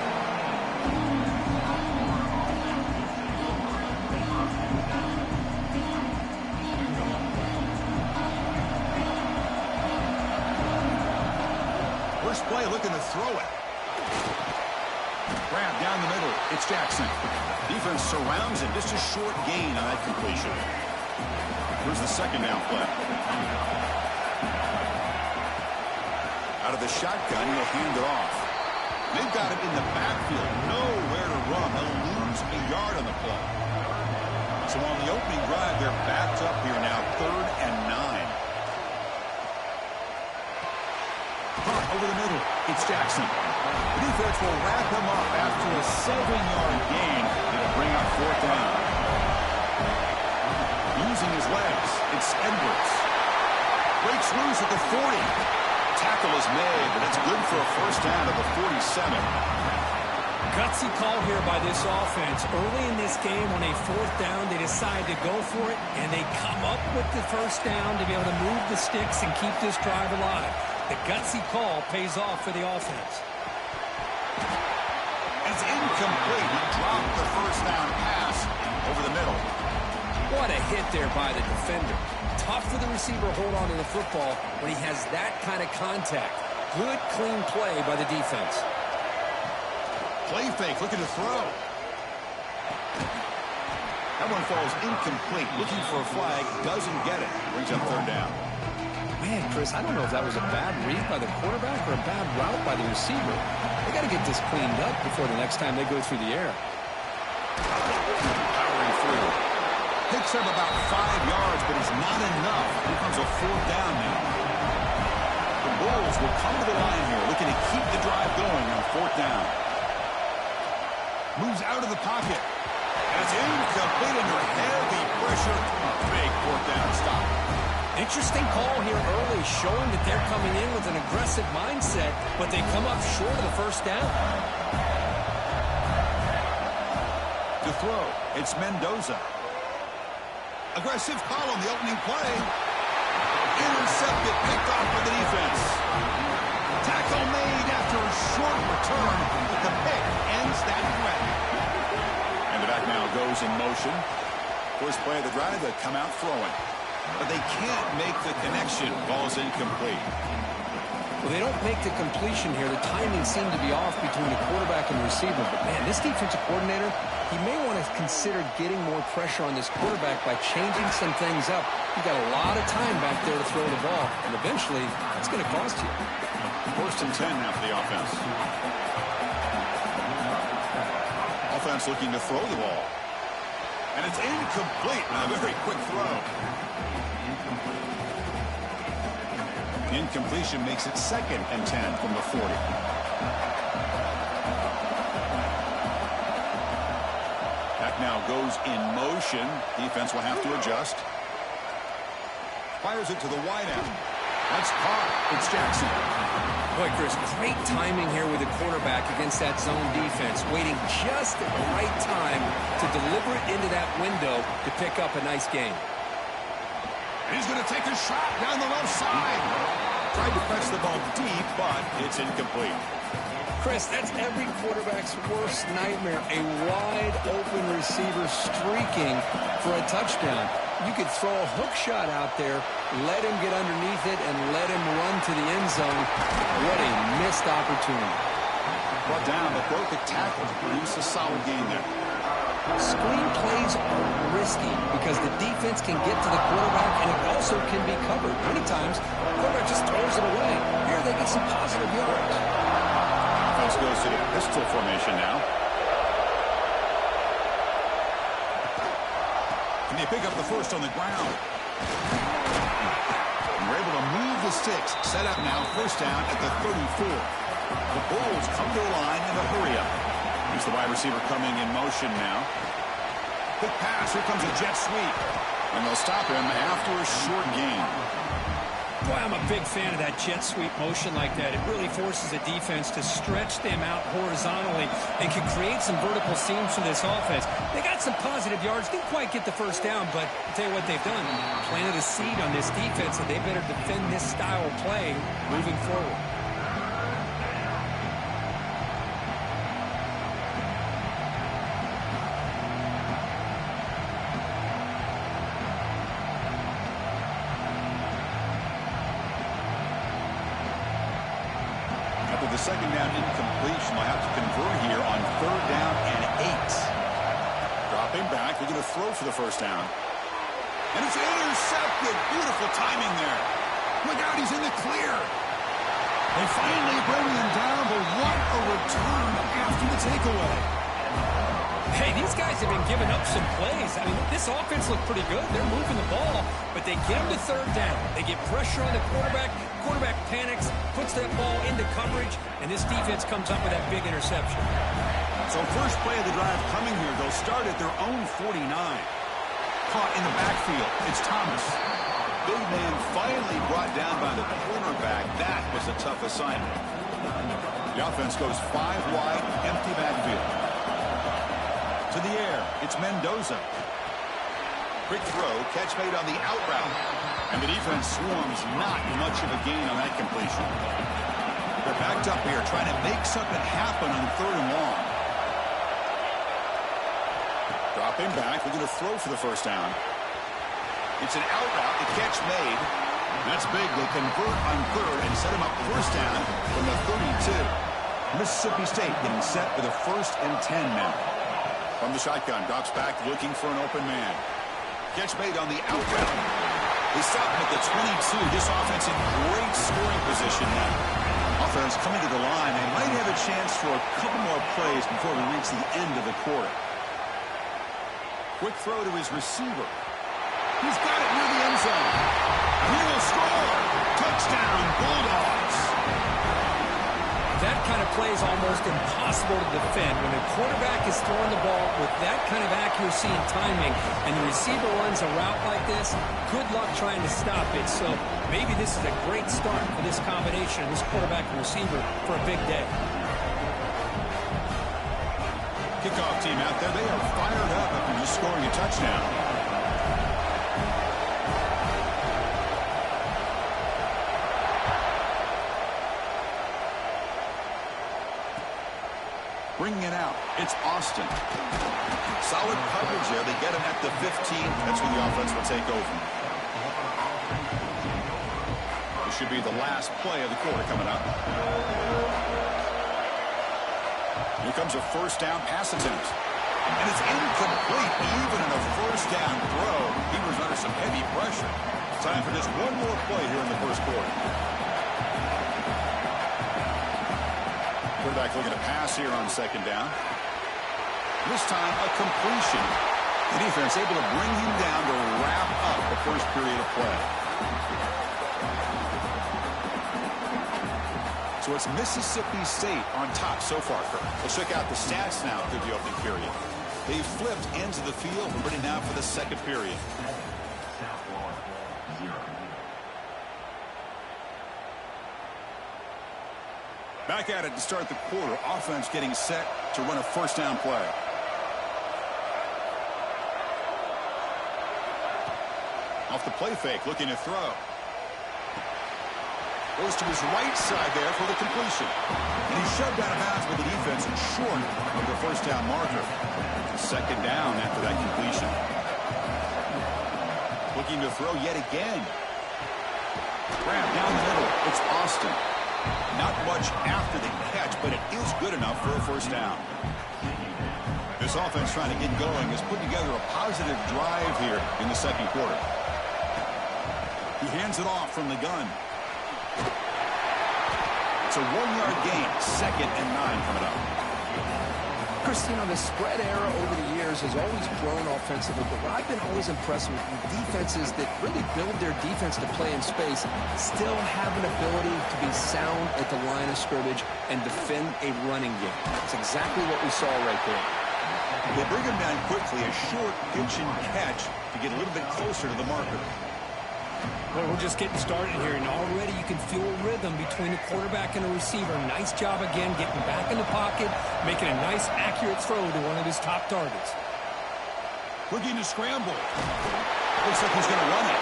First play, looking to throw it. Grab down the middle. It's Jackson. Defense surrounds him. Just a short gain on that completion. Here's the second down play. Out of the shotgun, he'll hand it off. They've got him in the backfield. Nowhere to run. They'll lose a yard on the play. So on the opening drive, they're backed up here now. 3rd and 9. Hunt over the middle. It's Jackson. The defense will wrap him up after a 7-yard gain. It'll bring up 4th down. Using his legs, it's Edwards. Breaks loose at the 40. Tackle is made, but it's good for a first down at the 47.
Gutsy call here by this offense. Early in this game on a 4th down, they decide to go for it, and they come up with the first down to be able to move the sticks and keep this drive alive. The gutsy call pays off for the offense.
It's incomplete. He dropped the first down pass over the middle.
What a hit there by the defender. Tough for the receiver to hold on to the football when he has that kind of contact. Good, clean play by the defense.
Play fake, looking to throw. That one falls incomplete. Looking for a flag, doesn't get it. Brings up 3rd down.
Man, Chris, I don't know if that was a bad read by the quarterback or a bad route by the receiver. They got to get this cleaned up before the next time they go through the air.
Powering through. Picks up about 5 yards, but it's not enough. Here comes a 4th down now. The Bulls will come to the line here, looking to keep the drive going on 4th down. Moves out of the pocket. That's incomplete under heavy pressure. Big 4th down stop.
Interesting call here early, showing that they're coming in with an aggressive mindset, but they come up short of the first down.
To throw, it's Mendoza. Aggressive call on the opening play. Intercepted, picked off by the defense. Tackle made after a short return, but the pick ends that threat. And the back now goes in motion. First play of the drive, they come out throwing. But they can't make the connection. Ball's incomplete.
Well, they don't make the completion here. The timing seemed to be off between the quarterback and the receiver. But, man, this defensive coordinator, he may want to consider getting more pressure on this quarterback by changing some things up. You got a lot of time back there to throw the ball, and eventually it's going to cost you.
1st and 10 now for the offense. Offense looking to throw the ball. And it's incomplete. A very quick throw. Incompletion makes it 2nd and 10 from the 40. Back now goes in motion. Defense will have to adjust. Fires it to the wideout. That's caught. It's Jackson.
Boy, Chris, great timing here with the quarterback against that zone defense, waiting just at the right time to deliver it into that window to pick up a nice gain.
He's going to take a shot down the left side. Tried to press the ball deep, but it's incomplete.
Chris, that's every quarterback's worst nightmare, a wide-open receiver streaking for a touchdown. You could throw a hook shot out there, let him get underneath it, and let him run to the end zone. What a missed opportunity.
Brought down, but broke the tackle to produce a solid gain there.
Screen plays are risky because the defense can get to the quarterback, and it also can be covered. Many times, the quarterback just throws it away. Here they get some positive yards.
Offense goes to the pistol formation now. Can they pick up the first on the ground? And we're able to move the sticks. Set up now, first down at the 34. The Bulls come to the line in a hurry-up. Here's the wide receiver coming in motion now. Quick pass. Here comes a jet sweep. And they'll stop him after a short gain.
why I'm a big fan of that jet sweep motion like that. It really forces a defense to stretch them out horizontally and can create some vertical seams for this offense. They got some positive yards, didn't quite get the first down, but I'll tell you what they've done. Planted a seed on this defense, and they better defend this style of play moving forward.
The second down incompletion. Will have to convert here on 3rd down and 8. Dropping back, looking to throw for the first down. And it's intercepted. Beautiful timing there. Look out, he's in the clear. They finally bring him down, but what a return after the takeaway.
Hey, these guys have been giving up some plays. I mean, this offense looked pretty good. They're moving the ball, but they get them to 3rd down. They get pressure on the quarterback. Quarterback panics, puts that ball into coverage, and this defense comes up with that big interception.
So first play of the drive coming here. They'll start at their own 49. Caught in the backfield. It's Thomas. Big man finally brought down by the cornerback. That was a tough assignment. The offense goes 5 wide, empty backfield. To the air, it's Mendoza. Quick throw, catch made on the out route. And the defense swarms, not much of a gain on that completion. They're backed up here, trying to make something happen on 3rd and long. Dropping back, we're going to throw for the first down. It's an out route, the catch made. That's big, they convert on 3rd and set him up first down from the 32. Mississippi State getting set for the 1st and 10 now. From the shotgun, drops back, looking for an open man. Catch made on the out route. They stop him at the 22. This offense in great scoring position now. Offense coming to the line. They might have a chance for a couple more plays before we reach the end of the quarter. Quick throw to his receiver. He's got it near the end zone. He will score. Touchdown, Bulldogs.
That kind of play is almost impossible to defend. When a quarterback is throwing the ball with that kind of accuracy and timing, and the receiver runs a route like this, good luck trying to stop it. So maybe this is a great start for this combination, this quarterback and receiver, for a big day.
Kickoff team out there, they are fired up after just scoring a touchdown. Bringing it out, it's Austin. Solid coverage there. They get him at the 15. That's when the offense will take over. This should be the last play of the quarter coming up. Here comes a first down pass attempt. And it's incomplete, even in a first down throw. He was under some heavy pressure. Time for just one more play here in the first quarter. Quarterback looking to pass here on 2nd down. This time a completion. The defense able to bring him down to wrap up the first period of play. So it's Mississippi State on top so far, Kirk. Let's check out the stats now through the opening period. They've flipped into the field. We're ready now for the second period. Back at it to start the quarter. Offense getting set to run a first down play. Off the play fake, looking to throw. Goes to his right side there for the completion. And he's shoved out of bounds with the defense and short of the first down marker. 2nd down after that completion. Looking to throw yet again. Grab down the middle. It's Austin. Not much after the catch, but it is good enough for a first down. This offense trying to get going has put together a positive drive here in the second quarter. He hands it off from the gun. It's a 1-yard gain, 2nd and 9 coming up.
Chris, you know, the spread era over the years has always grown offensively, but what I've been always impressed with defenses that really build their defense to play in space still have an ability to be sound at the line of scrimmage and defend a running game. That's exactly what we saw right there.
They bring him down quickly, a short pitch and catch to get a little bit closer to the marker.
Well, we're just getting started here, and already you can feel a rhythm between the quarterback and the receiver. Nice job again getting back in the pocket, making a nice, accurate throw to one of his top targets.
Looking to scramble. Looks like he's going to run it.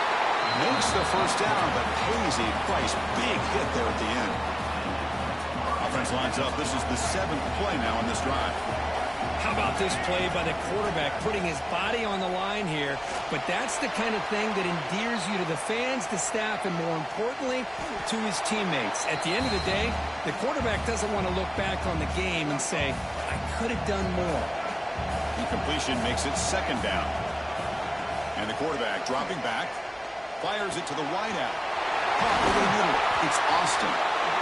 Makes the first down, but pays a price. Big hit there at the end. Offense lines up. This is the 7th play now on this drive.
How about this play by the quarterback, putting his body on the line here? But that's the kind of thing that endears you to the fans, the staff, and more importantly, to his teammates. At the end of the day, the quarterback doesn't want to look back on the game and say, I could have done more.
Incompletion makes it 2nd down. And the quarterback dropping back, fires it to the wideout. Caught over the middle. It's Austin.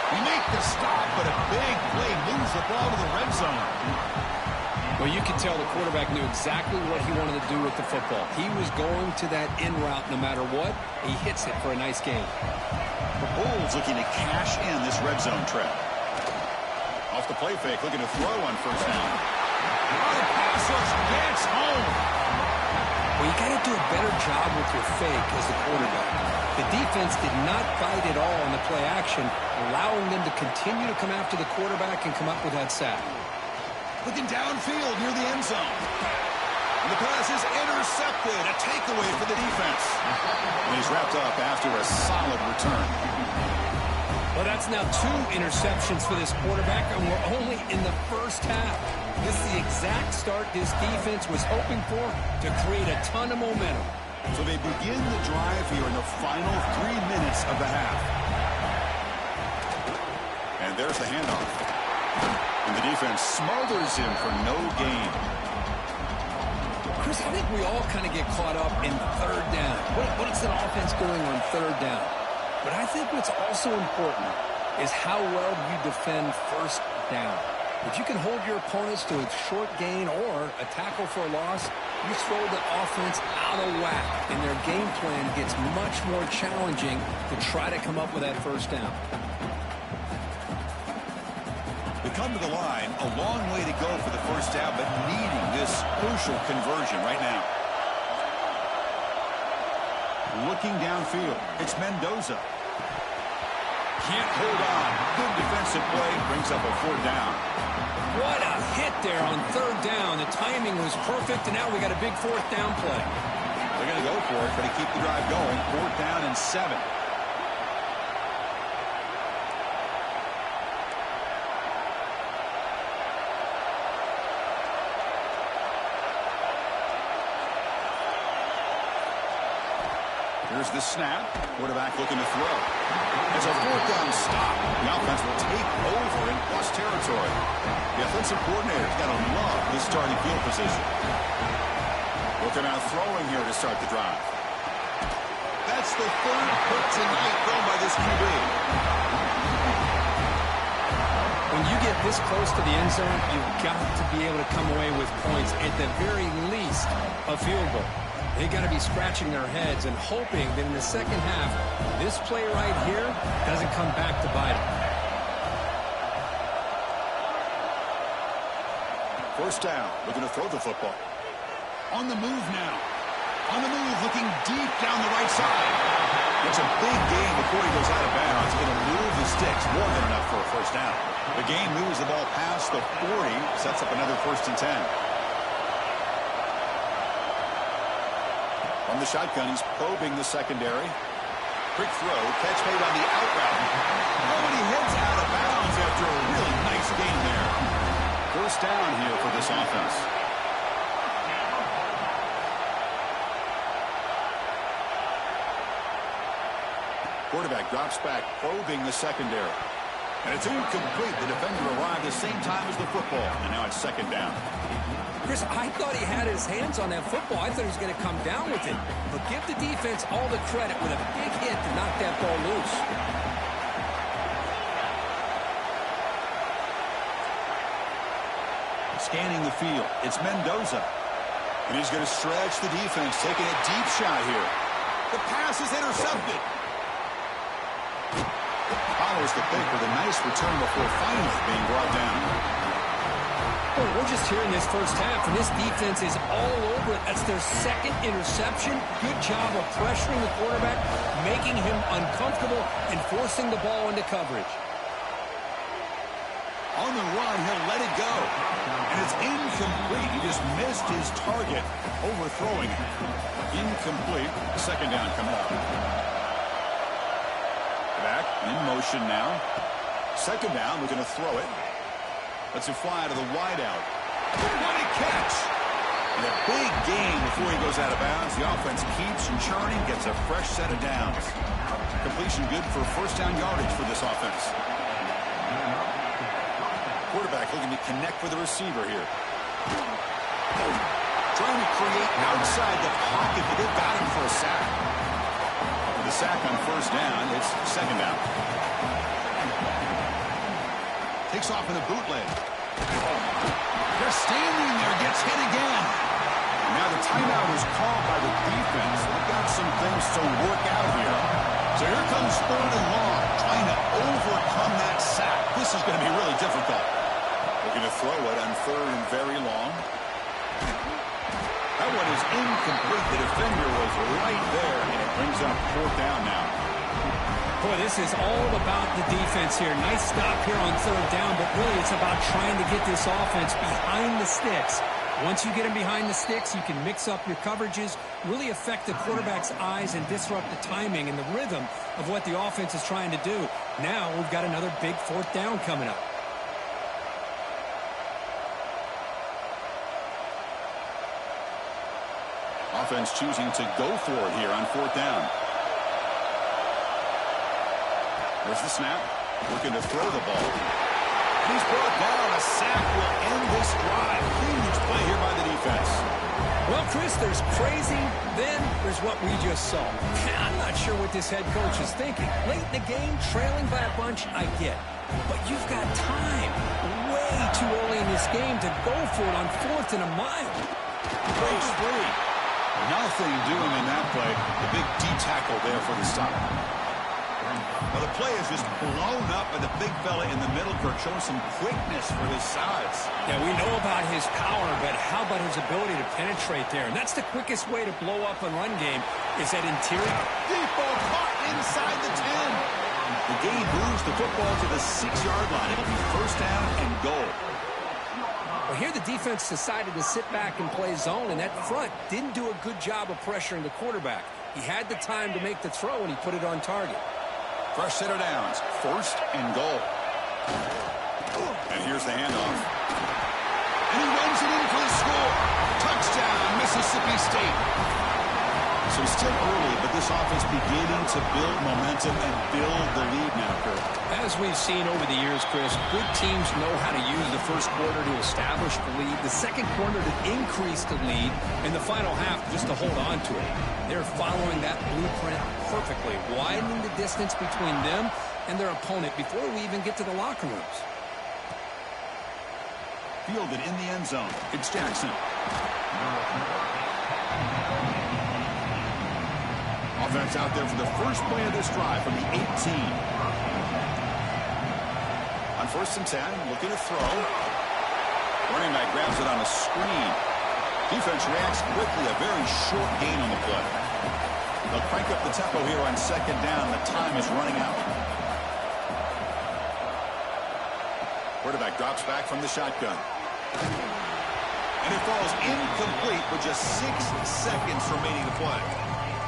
He make the stop, but a big play moves the ball to the red zone.
Well, you can tell the quarterback knew exactly what he wanted to do with the football. He was going to that in route no matter what. He hits it for a nice game.
The Bulls looking to cash in this red zone trip. Off the play fake, looking to throw on 1st down. Oh, the pass rush gets home.
Well, you got to do a better job with your fake as the quarterback. The defense did not bite at all on the play action, allowing them to continue to come after the quarterback and come up with that sack.
Looking downfield near the end zone. And the pass is intercepted. A takeaway for the defense. And he's wrapped up after a solid return.
Well, that's now 2 interceptions for this quarterback, and we're only in the first half. This is the exact start this defense was hoping for to create a ton of momentum.
So they begin the drive here in the final 3 minutes of the half. And there's the handoff. And the defense smothers him for no gain.
Chris, I think we all kind of get caught up in 3rd down. What is an offense doing on 3rd down? But I think what's also important is how well you defend 1st down. If you can hold your opponents to a short gain or a tackle for a loss, you throw the offense out of whack, and their game plan gets much more challenging to try to come up with that 1st down.
They come to the line, a long way to go for the 1st down, but needing this crucial conversion right now. Looking downfield, it's Mendoza. Can't hold on. Good defensive play, brings up a 4th down.
What a hit there on 3rd down. The timing was perfect, and now we got a big 4th down play.
They're going to go for it, but to keep the drive going, 4th down and 7. Here's the snap. Quarterback looking to throw. It's a 4th down stop. The offense will take over in plus territory. The offensive coordinator's got to love this starting field position. Looking out throwing here to start the drive. That's the 3rd pick tonight thrown by this QB.
When you get this close to the end zone, you've got to be able to come away with points, at the very least, a field goal. They got to be scratching their heads and hoping that in the 2nd half, this play right here doesn't come back to bite them.
1st down, looking to throw the football. On the move now. On the move, looking deep down the right side. It's a big gain before he goes out of bounds. Going to move the sticks, more than enough for a 1st down. The gain moves the ball past the 40, sets up another 1st and 10. On the shotgun, he's probing the secondary. Quick throw, catch made on the out route. Oh, and he heads out of bounds after a really nice gain there. 1st down here for this offense. Quarterback drops back, probing the secondary. And it's incomplete. The defender arrived the same time as the football, and now it's 2nd down.
Chris, I thought he had his hands on that football. I thought he was going to come down with it. But give the defense all the credit with a big hit to knock that ball loose.
Scanning the field, it's Mendoza. And he's going to stretch the defense, taking a deep shot here. The pass is intercepted. Follows the pick with a nice return before finally being brought down.
Well, we're just here in this first half, and this defense is all over it. That's their second interception. Good job of pressuring the quarterback, making him uncomfortable, and forcing the ball into coverage.
On the run, he'll let it go. And it's incomplete. He just missed his target, overthrowing it. Incomplete. Second down coming up. Back in motion now. Second down, we're going to throw it. Lets it fly to the wideout. What a catch! And a big gain before he goes out of bounds. The offense keeps churning, gets a fresh set of downs. Completion good for first down yardage for this offense. Quarterback looking to connect with the receiver here. Trying to create outside the pocket, but they've got him for a sack. With a sack on first down, it's second down. Takes off in a bootleg. They're standing there, gets hit again. Now the timeout is called by the defense. They've got some things to work out here. So here comes third and long, trying to overcome that sack. This is going to be really difficult. Looking to throw it on third and very long. That one is incomplete. The defender was right there, and it brings up fourth down now.
Boy, this is all about the defense here. Nice stop here on third down, but really it's about trying to get this offense behind the sticks. Once you get them behind the sticks, you can mix up your coverages, really affect the quarterback's eyes and disrupt the timing and the rhythm of what the offense is trying to do. Now we've got another big fourth down coming up.
Offense choosing to go for it here on fourth down. There's the snap. Looking to throw the ball. He's brought down. A sack will end this drive. Huge play here by the defense.
Well, Chris, there's crazy, then there's what we just saw. I'm not sure what this head coach is thinking. Late in the game, trailing by a bunch, I get. But you've got time. Way too early in this game to go for it on fourth and a mile.
Breaks free. Nothing doing in that play. The big D tackle there for the stop. Well, the play is just blown up by the big fella in the middle, Kirk, showing some quickness for his size.
Yeah, we know about his power, but how about his ability to penetrate there? And that's the quickest way to blow up a run game is that interior.
Deep ball caught inside the 10. The gain moves the football to the 6-yard line. It'll be first down and goal.
Well, here the defense decided to sit back and play zone, and that front didn't do a good job of pressuring the quarterback. He had the time to make the throw, and he put it on target.
Fresh set of downs. First and goal. And here's the handoff. And he runs it in for the score. Touchdown, Mississippi State. So it's still early, but this offense beginning to build momentum and build the lead now, Kurt.
As we've seen over the years, Chris, good teams know how to use the first quarter to establish the lead, the second quarter to increase the lead, and the final half just to hold on to it. They're following that blueprint perfectly, widening the distance between them and their opponent before we even get to the locker rooms.
Fielded in the end zone. It's Jackson. Offense out there for the first play of this drive from the 18. On first and 10, looking to throw. Running back grabs it on a screen. Defense reacts quickly, a very short gain on the play. They'll crank up the tempo here on second down. The time is running out. Quarterback drops back from the shotgun. And it falls incomplete with just 6 seconds remaining to play.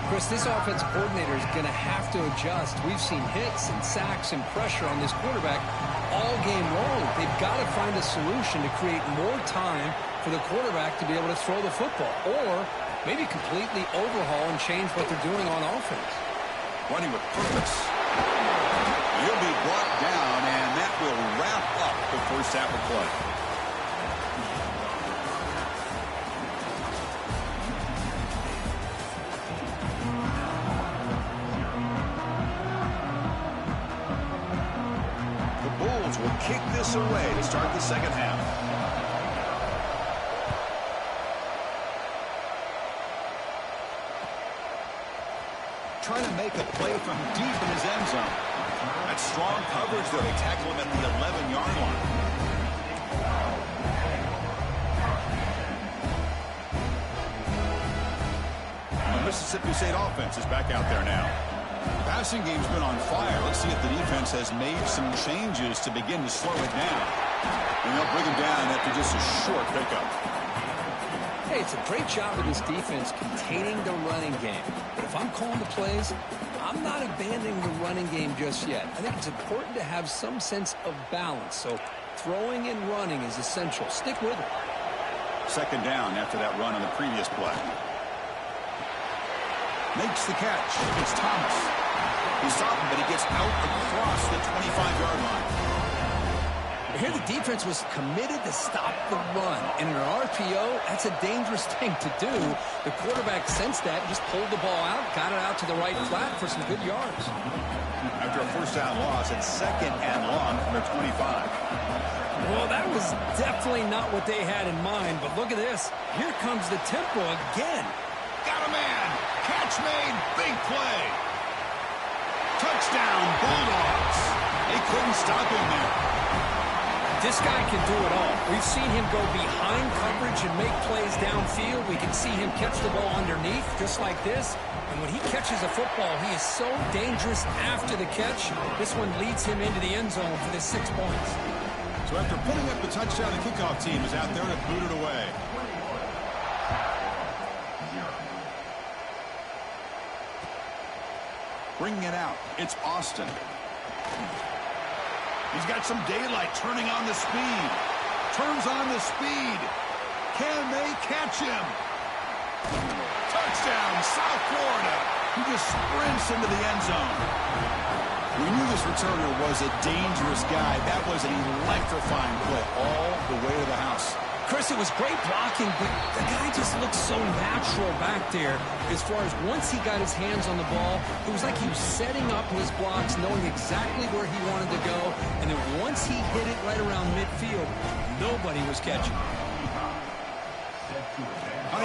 Chris, this offense coordinator is going to have to adjust. We've seen hits and sacks and pressure on this quarterback all game long. They've got to find a solution to create more time for the quarterback to be able to throw the football, or maybe completely overhaul and change what they're doing on offense.
Running with purpose. He'll be brought down, and that will wrap up the first half of play. Will kick this away to start the second half. Trying to make a play from deep in his end zone. That's strong coverage, though. They tackle him at the 11-yard line. Mississippi State offense is back out there now. Passing game's been on fire. Let's see if the defense has made some changes to begin to slow it down. And they'll bring him down after just a short pickup.
Hey, it's a great job of this defense containing the running game. But if I'm calling the plays, I'm not abandoning the running game just yet. I think it's important to have some sense of balance. So throwing and running is essential. Stick with it.
Second down after that run on the previous play. Makes the catch. It's Thomas. He's stopping, but he gets out across the 25-yard line.
Here the defense was committed to stop the run. In an RPO, that's a dangerous thing to do. The quarterback sensed that, just pulled the ball out, got it out to the right flat for some good yards.
After a first down loss, it's second and long from their 25.
Well, that was definitely not what they had in mind, but look at this. Here comes the tempo again.
Got a man. Catch made. Big play. Touchdown, Bulldogs. They couldn't stop him there.
This guy can do it all. We've seen him go behind coverage and make plays downfield. We can see him catch the ball underneath, just like this. And when he catches a football, he is so dangerous after the catch. This one leads him into the end zone for the 6 points.
So after putting up the touchdown, the kickoff team is out there to boot it away. Bringing it out, it's Austin. He's got some daylight, turning on the speed. Turns on the speed. Can they catch him? Touchdown, South Florida. He just sprints into the end zone. We knew this returner was a dangerous guy. That was an electrifying play all the way to the house.
Chris, it was great blocking, but the guy just looked so natural back there. As far as once he got his hands on the ball, it was like he was setting up his blocks, knowing exactly where he wanted to go. And then once he hit it right around midfield, nobody was catching.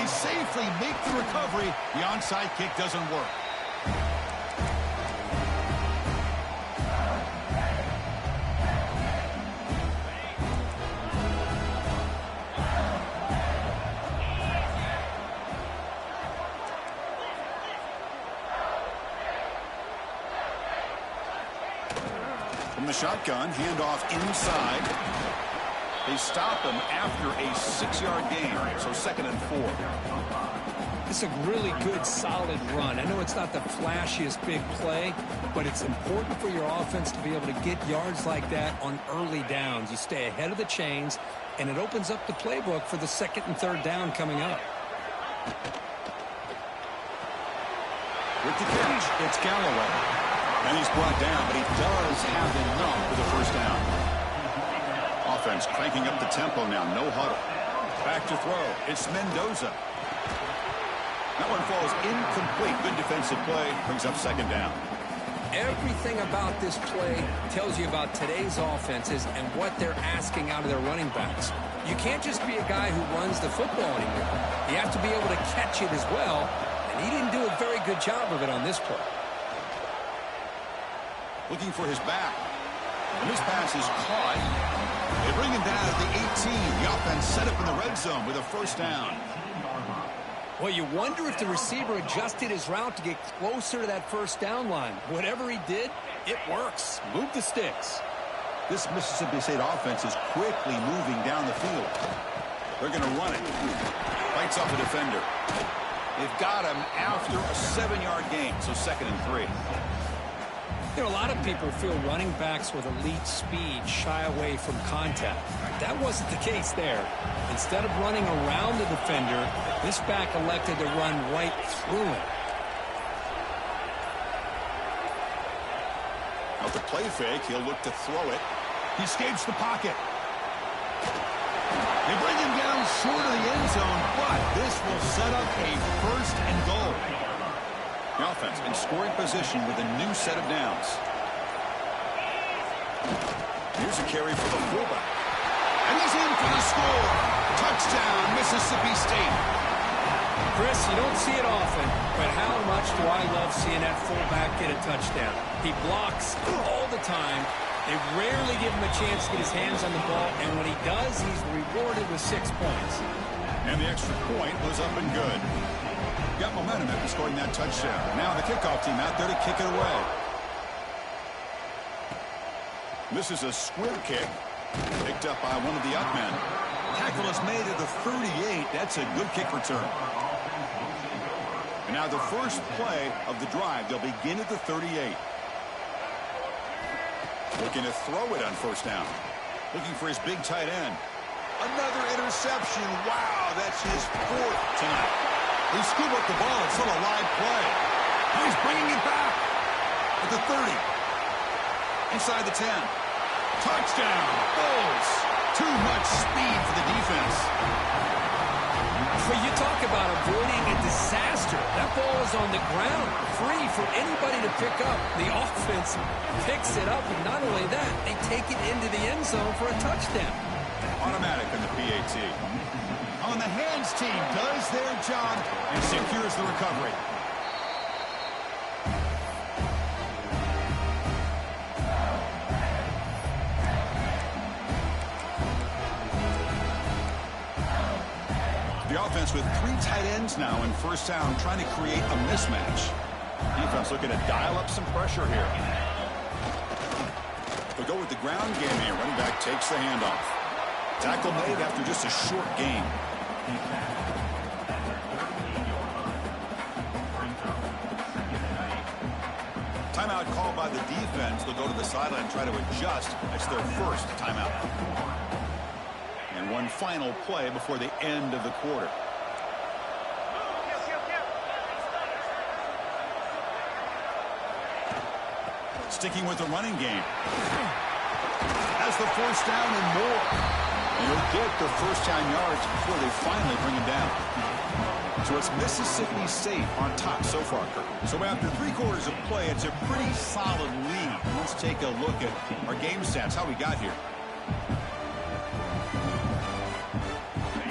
He safely makes the recovery. The onside kick doesn't work. From the shotgun, handoff inside. They stop him after a 6-yard gain, so 2nd and 4.
It's a really good, solid run. I know it's not the flashiest big play, but it's important for your offense to be able to get yards like that on early downs. You stay ahead of the chains, and it opens up the playbook for the 2nd and 3rd down coming up.
With the catch, it's Galloway. And he's brought down, but he does have enough for the first down. Offense cranking up the tempo now, no huddle. Back to throw, it's Mendoza. That one falls incomplete. Good defensive play, brings up 2nd down.
Everything about this play tells you about today's offenses and what they're asking out of their running backs. You can't just be a guy who runs the football anymore. You have to be able to catch it as well, and he didn't do a very good job of it on this play.
Looking for his back. And this pass is caught. They bring him down at the 18. The offense set up in the red zone with a first down.
Well, you wonder if the receiver adjusted his route to get closer to that first down line. Whatever he did, it works. Move the sticks.
This Mississippi State offense is quickly moving down the field. They're going to run it. Fights off a defender. They've got him after a 7-yard gain, so 2nd and 3.
You know, a lot of people feel running backs with elite speed shy away from contact. That wasn't the case there. Instead of running around the defender, this back elected to run right through him.
Out the play fake, he'll look to throw it. He escapes the pocket. They bring him down short of the end zone, but this will set up a 1st and goal. The offense in scoring position with a new set of downs. Here's a carry for the fullback. And he's in for the score. Touchdown, Mississippi State.
Chris, you don't see it often, but how much do I love seeing that fullback get a touchdown. He blocks all the time. They rarely give him a chance to get his hands on the ball, and when he does, he's rewarded with 6 points.
And the extra point was up and good. Got momentum after scoring that touchdown. Now the kickoff team out there to kick it away. This is a square kick picked up by one of the up men. Tackle is made at the 38. That's a good kick return. And now the first play of the drive. They'll begin at the 38. Looking to throw it on first down. Looking for his big tight end. Another interception. Wow, that's his 4th tonight. He scooped up the ball. It's still a live play. He's bringing it back at the 30. Inside the 10. Touchdown. Bulls. Too much speed for the defense.
But you talk about avoiding a disaster. That ball is on the ground, free for anybody to pick up. The offense picks it up, and not only that, they take it into the end zone for a touchdown.
Automatic on the PAT. On the hands team does their job and secures the recovery. The offense with 3 tight ends now in first down, trying to create a mismatch. Defense looking to dial up some pressure here. They'll go with the ground game here. Running back takes the handoff. Tackle made after just a short gain. Timeout called by the defense. They'll go to the sideline and try to adjust. That's their first timeout. And one final play before the end of the quarter. Sticking with the running game. Has the first down and more. And he'll get the first down yards before they finally bring him down. So it's Mississippi State on top so far, Kirk. So after 3 quarters of play, it's a pretty solid lead. Let's take a look at our game stats, how we got here.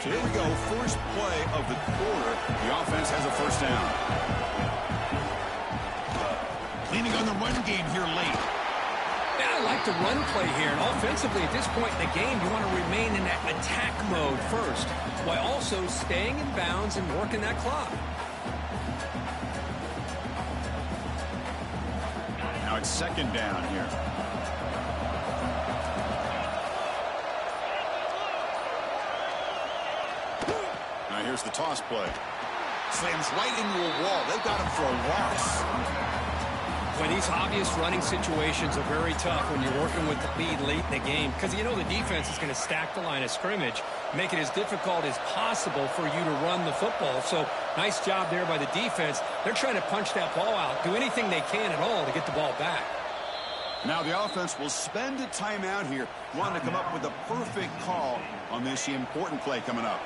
So here we go, first play of the quarter. The offense has a first down. Leaning on the run game here late.
Yeah, I like the run play here. And offensively, at this point in the game, you want to remain in that attack mode first, while also staying in bounds and working that clock.
Now it's second down here. Now here's the toss play. Slams right into a wall. They've got him for a loss.
When these obvious running situations are very tough when you're working with the lead late in the game, because you know the defense is going to stack the line of scrimmage, make it as difficult as possible for you to run the football. So nice job there by the defense. They're trying to punch that ball out, do anything they can at all to get the ball back.
Now the offense will spend a timeout here, wanting to come up with a perfect call on this important play coming up.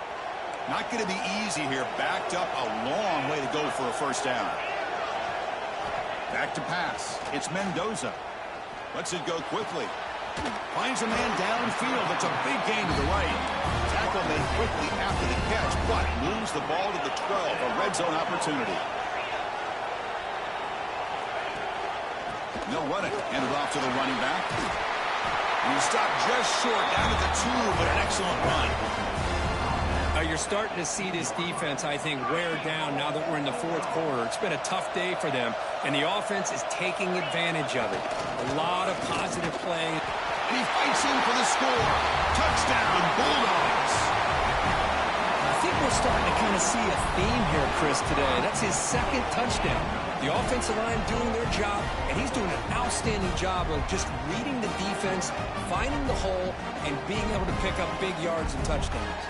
Not going to be easy here. Backed up a long way to go for a first down. Back to pass. It's Mendoza. Lets it go quickly. Finds a man downfield. It's a big gain to the right. Tackle made quickly after the catch, but moves the ball to the 12. A red zone opportunity. They'll run it. Hand it off to the running back. And he stopped just short, down at the 2, but an excellent run.
You're starting to see this defense, I think, wear down now that we're in the 4th quarter. It's been a tough day for them, and the offense is taking advantage of it. A lot of positive play.
And he fights in for the score. Touchdown, Bulldogs.
I think we're starting to kind of see a theme here, Chris, today. That's his 2nd touchdown. The offensive line doing their job, and he's doing an outstanding job of just reading the defense, finding the hole, and being able to pick up big yards and touchdowns.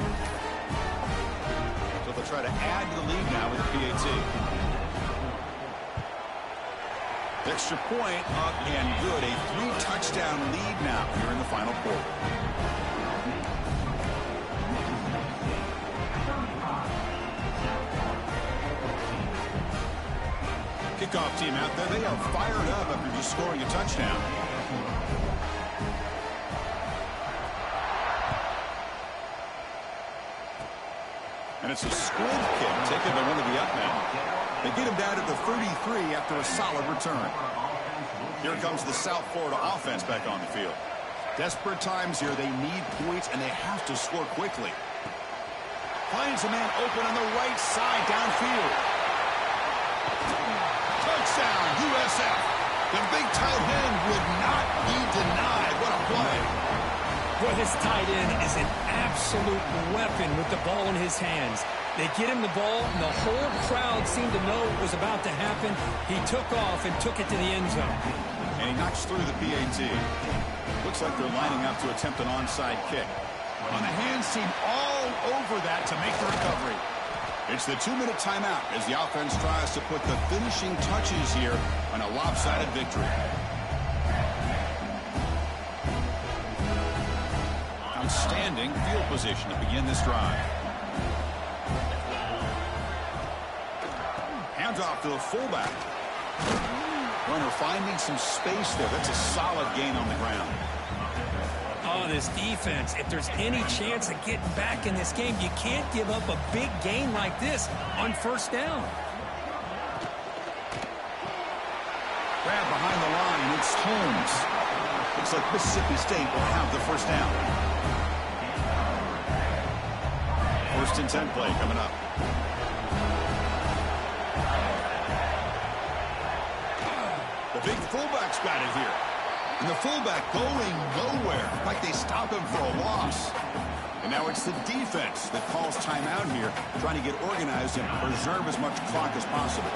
So they'll try to add to the lead now with the PAT. Extra point up and good. A 3-touchdown lead now here in the final quarter. Kickoff team out there. They are fired up after just scoring a touchdown. And it's a squib kick taken by one of the up men. They get him down at the 33 after a solid return. Here comes the South Florida offense back on the field. Desperate times here. They need points, and they have to score quickly. Finds a man open on the right side downfield. touchdown, USF. The big tight end would not be denied. What a play.
Boy, this tight end is an absolute weapon with the ball in his hands. They get him the ball, and the whole crowd seemed to know what was about to happen. He took off and took it to the end zone.
And he knocks through the PAT. Looks like they're lining up to attempt an onside kick. On the hands team all over that to make the recovery. It's the 2-minute timeout as the offense tries to put the finishing touches here on a lopsided victory. Outstanding field position to begin this drive. Handoff to the fullback. Runner finding some space there. That's a solid gain on the ground.
Oh, this defense, if there's any chance of getting back in this game, you can't give up a big gain like this on first down.
Grab behind the line. It's Holmes. Looks like Mississippi State will have the first down. 1st and 10 play coming up. The big fullback's got it here. And the fullback going nowhere. Like they stop him for a loss. And now it's the defense that calls timeout here, trying to get organized and preserve as much clock as possible.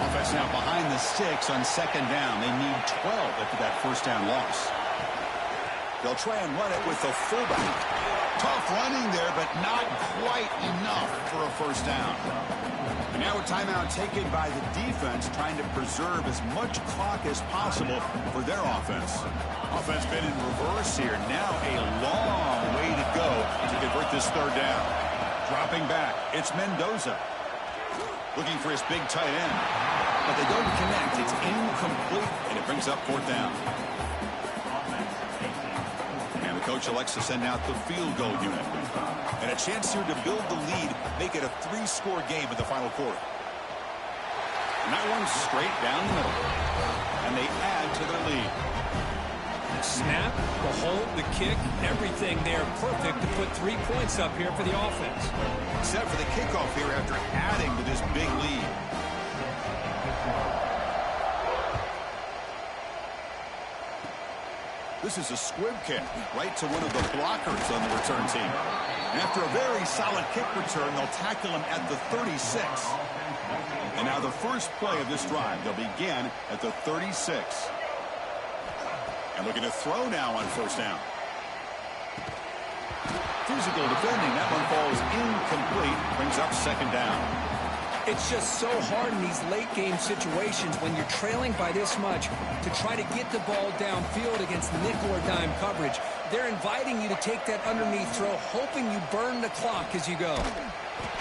Offense now behind the sticks on 2nd down. They need 12 after that first down loss. They'll try and run it with the fullback. Tough running there, but not quite enough for a first down. And now a timeout taken by the defense, trying to preserve as much clock as possible for their offense. Offense been in reverse here. Now a long way to go to convert this 3rd down. Dropping back, it's Mendoza. Looking for his big tight end. But they don't connect. It's incomplete, and it brings up 4th down. And the coach elects to send out the field goal unit. And a chance here to build the lead, make it a 3-score game in the final quarter. And that one's straight down the middle. And they add to their lead.
Snap, the hold, the kick, everything there perfect to put 3 points up here for the offense.
Except for the kickoff here after adding to this big lead. This is a squib kick right to one of the blockers on the return team. And after a very solid kick return, they'll tackle him at the 36. And now the first play of this drive, they'll begin at the 36. And looking to throw now on first down. Physical defending. That one falls incomplete. Brings up 2nd down.
It's just so hard in these late-game situations when you're trailing by this much to try to get the ball downfield against nickel or dime coverage. They're inviting you to take that underneath throw, hoping you burn the clock as you go.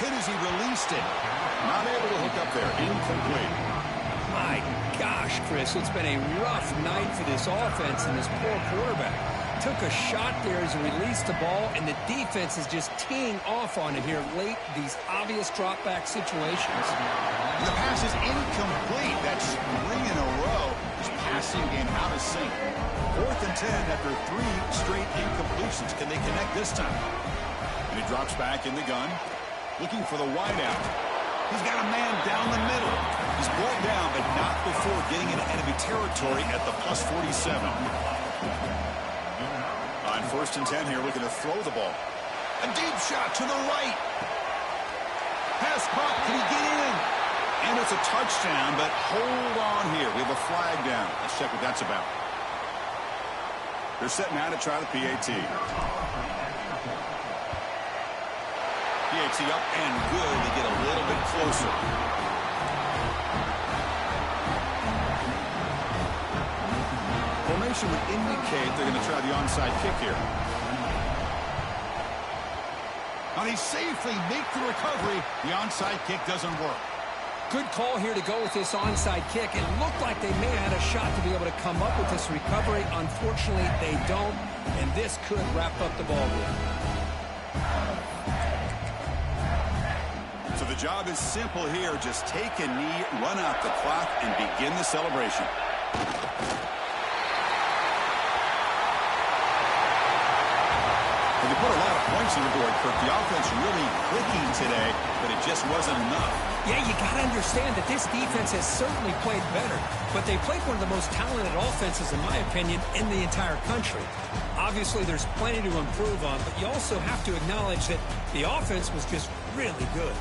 Hit as he released it. Not able to hook up there. Incomplete.
My gosh, Chris, it's been a rough night for this offense and this poor quarterback. Took a shot there as he released the ball, and the defense is just teeing off on it here late, these obvious drop-back situations.
And the pass is incomplete. That's 3 in a row. His passing game out of sync. 4th and 10 after 3 straight incompletions. Can they connect this time? And he drops back in the gun, looking for the wideout. He's got a man down the middle. He's brought down, but not before getting into enemy territory at the plus 47. On 1st and 10 here, looking to throw the ball. A deep shot to the right. Pass caught. Can he get in? And it's a touchdown, but hold on here. We have a flag down. Let's check what that's about. They're setting out to try the PAT. PAT up and good. They get a little bit closer. Formation would indicate they're going to try the onside kick here. Now they safely make the recovery. The onside kick doesn't work.
Good call here to go with this onside kick. It looked like they may have had a shot to be able to come up with this recovery. Unfortunately, they don't, and this could wrap up the ball game.
So the job is simple here. Just take a knee, run out the clock, and begin the celebration. They put a lot of points see the board, Kirk. The offense really clicking today, but it just wasn't enough.
Yeah, you got to understand that this defense has certainly played better, but they played one of the most talented offenses, in my opinion, in the entire country. Obviously, there's plenty to improve on, but you also have to acknowledge that the offense was just really good.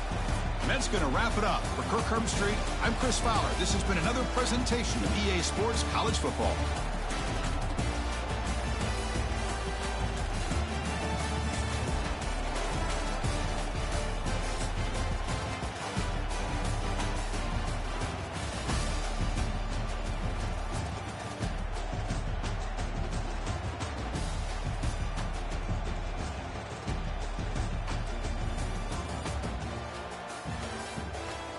And that's going to wrap it up. For Kirk Herbstreit, I'm Chris Fowler. This has been another presentation of EA Sports College Football.